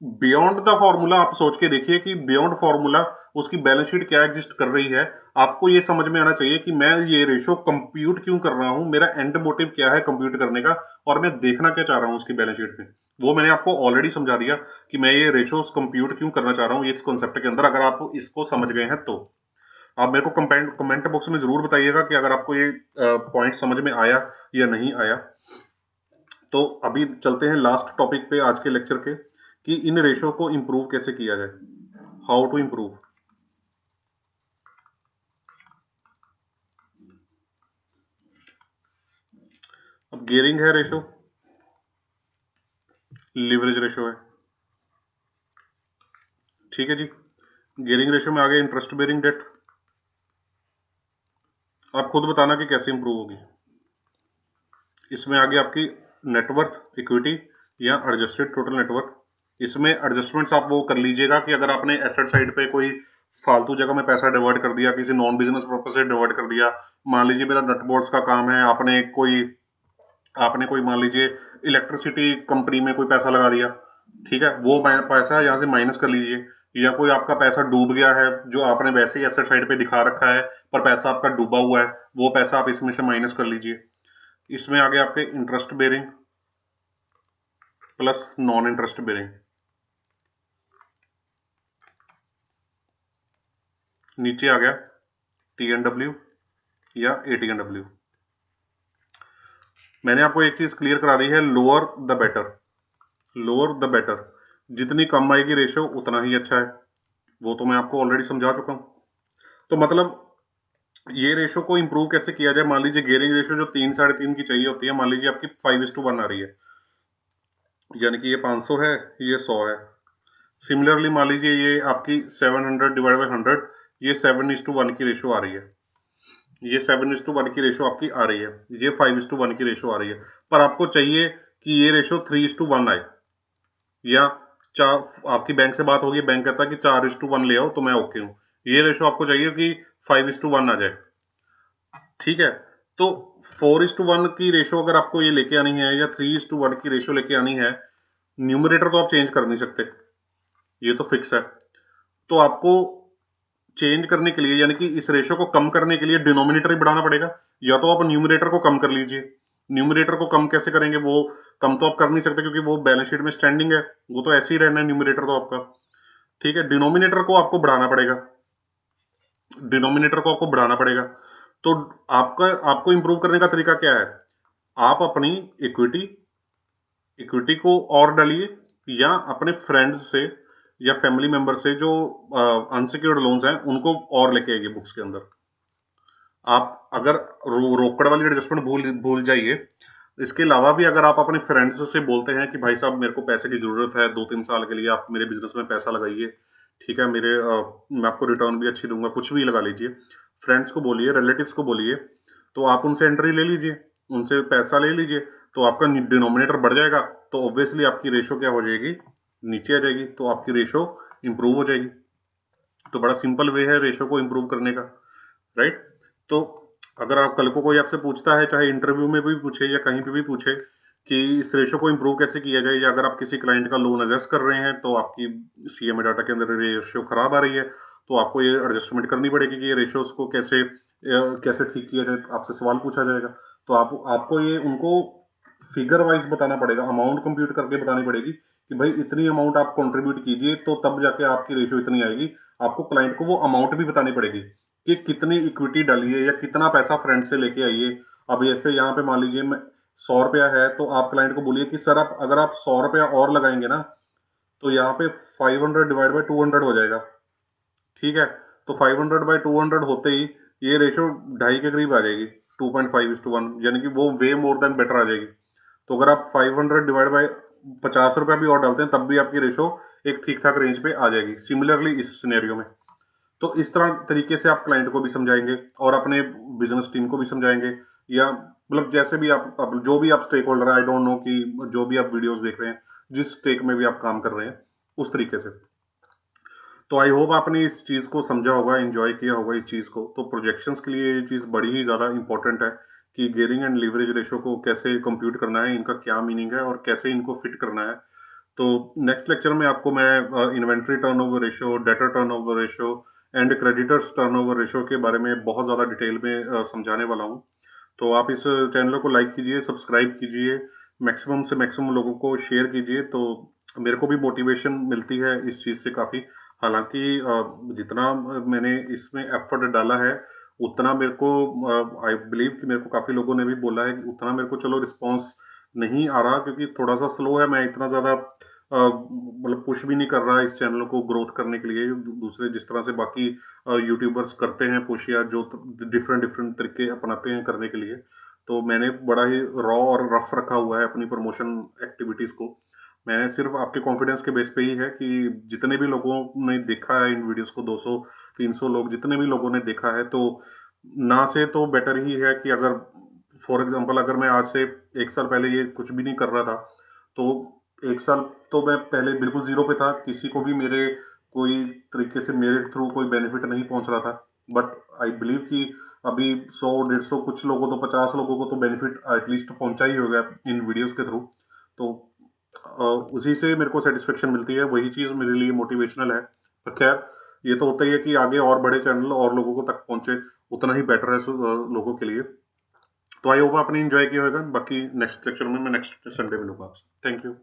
बियॉन्ड द फॉर्मूला आप सोच के देखिए कि बियॉन्ड फॉर्मूला उसकी बैलेंस शीट क्या एग्जिस्ट कर रही है। आपको ये समझ में आना चाहिए कि मैं ये रेशो कंप्यूट क्यों कर रहा हूं, मेरा एंड मोटिव क्या है कंप्यूट करने का, और मैं देखना क्या चाह रहा हूं उसकी बैलेंस शीट में। वो मैंने आपको ऑलरेडी समझा दिया कि मैं ये रेशोस कंप्यूट क्यों करना चाह रहा हूं इस कॉन्सेप्ट के अंदर। अगर आप इसको समझ गए हैं तो आप मेरे को कमेंट बॉक्स में जरूर बताइएगा कि अगर आपको ये पॉइंट समझ में आया या नहीं आया। तो अभी चलते हैं लास्ट टॉपिक पे आज के लेक्चर के, कि इन रेशो को इंप्रूव कैसे किया जाए, हाउ टू इंप्रूव। अब गियरिंग है रेशो, लीवरेज रेशो है, ठीक है जी। गियरिंग रेशो में आ गया इंटरेस्ट बेरिंग डेट। आप खुद बताना कि कैसे इंप्रूव होगी। इसमें आ गया आपकी नेटवर्थ इक्विटी या एडजस्टेड टोटल नेटवर्थ। इसमें एडजस्टमेंट्स आप वो कर लीजिएगा कि अगर आपने एसेट साइड पे कोई फालतू जगह में पैसा डिवर्ट कर दिया, किसी नॉन बिजनेस पर्पज से डिवर्ट कर दिया, मान लीजिए मेरा नट बोल्ट्स का काम है, आपने कोई मान लीजिए इलेक्ट्रिसिटी कंपनी में कोई पैसा लगा दिया, ठीक है, वो पैसा यहाँ से माइनस कर लीजिए। या कोई आपका पैसा डूब गया है जो आपने वैसे ही एसेट साइड पे दिखा रखा है पर पैसा आपका डूबा हुआ है, वो पैसा आप इसमें से माइनस कर लीजिए। इसमें आगे आपके interest bearing plus non interest bearing. नीचे आ गया TNW या ATNW। मैंने आपको एक चीज क्लियर करा दी है, lower the better, lower the better. जितनी कम आएगी रेशो उतना ही अच्छा है, वो तो मैं आपको ऑलरेडी समझा चुका हूं। तो मतलब ये रेशो को इंप्रूव कैसे किया जाए। मान लीजिए गियरिंग रेशो जो 3 3.5 की चाहिए होती है, मान लीजिए आपकी 5:1 आ रही है, यानी कि ये 500 है, ये 100 है। सिमिलरली मान लीजिए ये आपकी 700 डिवाइड बाई 100, ये 7:1 की रेशो आ रही है, ये 7:1 की रेशो आपकी आ रही है, ये 5:1 की रेशो आ रही है। पर आपको चाहिए कि ये रेशो 3:1 आए, या चार आपकी बैंक से बात होगी, बैंक कहता है कि 4:1 ले आओ तो मैं ओके हूं। ये रेशो आपको चाहिए कि 5:1 आ जाए, ठीक है। तो 4:1 की रेशो अगर आपको ये लेके आनी है या 3:1 की रेशो लेके आनी है, न्यूमरेटर तो आप चेंज कर नहीं सकते, ये तो फिक्स है। तो आपको चेंज करने के लिए, यानी कि इस रेशो को कम करने के लिए डिनोमिनेटर ही बढ़ाना पड़ेगा। या तो आप न्यूमरेटर को कम कर लीजिए। न्यूमरेटर को कम कैसे करेंगे, वो कम तो आप कर नहीं सकते क्योंकि वो बैलेंस शीट में स्टैंडिंग है, वो तो ऐसे ही रहना है न्यूमरेटर तो आपका, ठीक है। डिनोमिनेटर को आपको बढ़ाना पड़ेगा, डिनोमिनेटर को आपको बढ़ाना पड़ेगा। तो आपको इंप्रूव करने का तरीका क्या है, आप अपनी इक्विटी इक्विटी को और डालिए, या अपने फ्रेंड्स से या फैमिली मेंबर से जो अनसिक्योर्ड लोन्स हैं उनको और लेके आइए बुक्स के अंदर। आप अगर रोकड़ वाली एडजस्टमेंट भूल भूल जाइए, इसके अलावा भी अगर आप अपने फ्रेंड्स से बोलते हैं कि भाई साहब मेरे को पैसे की जरूरत है 2-3 साल के लिए, आप मेरे बिजनेस में पैसा लगाइए, ठीक है, मैं आपको रिटर्न भी अच्छी दूंगा, कुछ भी लगा लीजिए, फ्रेंड्स को बोलिए, रिलेटिव्स को बोलिए, तो आप उनसे एंट्री ले लीजिए, उनसे पैसा ले लीजिए, तो आपका डिनोमिनेटर बढ़ जाएगा, तो ऑब्वियसली आपकी रेशो क्या हो जाएगी, नीचे आ जाएगी, तो आपकी रेशो इंप्रूव हो जाएगी। तो बड़ा सिंपल वे है रेशो को इंप्रूव करने का, राइट। तो अगर आप कल को कोई आपसे पूछता है, चाहे इंटरव्यू में भी पूछे या कहीं पे भी पूछे कि इस रेशो को इंप्रूव कैसे किया जाए, या अगर आप किसी क्लाइंट का लोन एडजस्ट कर रहे हैं तो आपकी CMA डाटा के अंदर रेशियो खराब आ रही है, तो आपको ये एडजस्टमेंट करनी पड़ेगी कि ये रेशियोज को कैसे ठीक किया जाए, तो आपसे सवाल पूछा जाएगा। तो आपको ये उनको फिगर वाइज बताना पड़ेगा, अमाउंट कंप्यूट करके बतानी पड़ेगी कि भाई इतनी अमाउंट आप कंट्रीब्यूट कीजिए तो तब जाके आपकी रेशियो इतनी आएगी। आपको क्लाइंट को वो अमाउंट भी बतानी पड़ेगी कि कितनी इक्विटी डाली है या कितना पैसा फ्रेंड से लेके आइए। अब ऐसे यहाँ पे मान लीजिए 100 रुपया है, तो आप क्लाइंट को बोलिए कि सर आप अगर आप 100 रुपया और लगाएंगे ना, तो यहाँ पे 500 डिवाइड बाई 200 हो जाएगा, ठीक है। तो 500 बाई 200 होते ही ये रेशो 2.5 के करीब आ जाएगी, 2.5:1, यानी कि वो वे मोर देन बेटर आ जाएगी। तो अगर आप 500 डिवाइड बाई 50 रुपया भी और डालते हैं तब भी आपकी रेशो एक ठीक ठाक रेंज पे आ जाएगी, सिमिलरली इस सिनेरियो में। तो इस तरह तरीके से आप क्लाइंट को भी समझाएंगे और अपने बिजनेस टीम को भी समझाएंगे, या मतलब जैसे भी आप जो भी आप stakeholder, I don't know कि जो भी आप वीडियोस देख रहे हैं, जिस स्टेक में भी आप काम कर रहे हैं, उस तरीके से। तो आई होप आपने इस चीज को समझा होगा, एंजॉय किया होगा इस चीज को। तो प्रोजेक्शंस के लिए ये चीज बड़ी ही ज्यादा इंपॉर्टेंट है कि गेयरिंग एंड लीवरेज रेशो को कैसे कंप्यूट करना है, इनका क्या मीनिंग है और कैसे इनको फिट करना है। तो नेक्स्ट लेक्चर में आपको मैं inventory turnover ratio, debtor turnover ratio and creditors turnover ratio के बारे में बहुत ज़्यादा डिटेल में समझाने वाला हूँ। तो आप इस चैनल को लाइक कीजिए, सब्सक्राइब कीजिए, मैक्सिमम से मैक्सिमम लोगों को शेयर कीजिए, तो मेरे को भी मोटिवेशन मिलती है इस चीज़ से काफ़ी। हालांकि जितना मैंने इसमें एफर्ट डाला है, उतना मेरे को आई बिलीव कि मेरे को काफ़ी लोगों ने भी बोला है कि उतना मेरे को चलो रिस्पॉन्स नहीं आ रहा, क्योंकि थोड़ा सा स्लो है। मैं इतना ज़्यादा मतलब पुश भी नहीं कर रहा इस चैनल को ग्रोथ करने के लिए, दूसरे जिस तरह से बाकी यूट्यूबर्स करते हैं पुश, या जो डिफरेंट डिफरेंट तरीके अपनाते हैं करने के लिए। तो मैंने बड़ा ही रॉ और रफ रखा हुआ है अपनी प्रमोशन एक्टिविटीज को। मैंने सिर्फ आपके कॉन्फिडेंस के बेस पे ही है कि जितने भी लोगों ने देखा है इन वीडियोस को, 200 300 लोग जितने भी लोगों ने देखा है, तो ना से तो बेटर ही है कि अगर फॉर एग्जांपल अगर मैं आज से 1 साल पहले ये कुछ भी नहीं कर रहा था, तो 1 साल तो मैं पहले बिल्कुल जीरो पे था, किसी को भी मेरे कोई तरीके से मेरे थ्रू कोई बेनिफिट नहीं पहुंच रहा था। बट आई बिलीव कि अभी 100 150 कुछ लोगों, तो 50 लोगों को तो बेनिफिट एटलीस्ट पहुंचा ही होगा इन वीडियोस के थ्रू। तो उसी से मेरे को सेटिस्फेक्शन मिलती है, वही चीज मेरे लिए मोटिवेशनल है। पर खैर, ये तो होता ही है कि आगे और बड़े चैनल और लोगों को तक पहुंचे, उतना ही बेटर है लोगों के लिए। तो आई होप आपने एंजॉय किया होगा। बाकी नेक्स्ट लेक्चर में मैं नेक्स्ट संडे मिलूंगा आपसे। Thank you.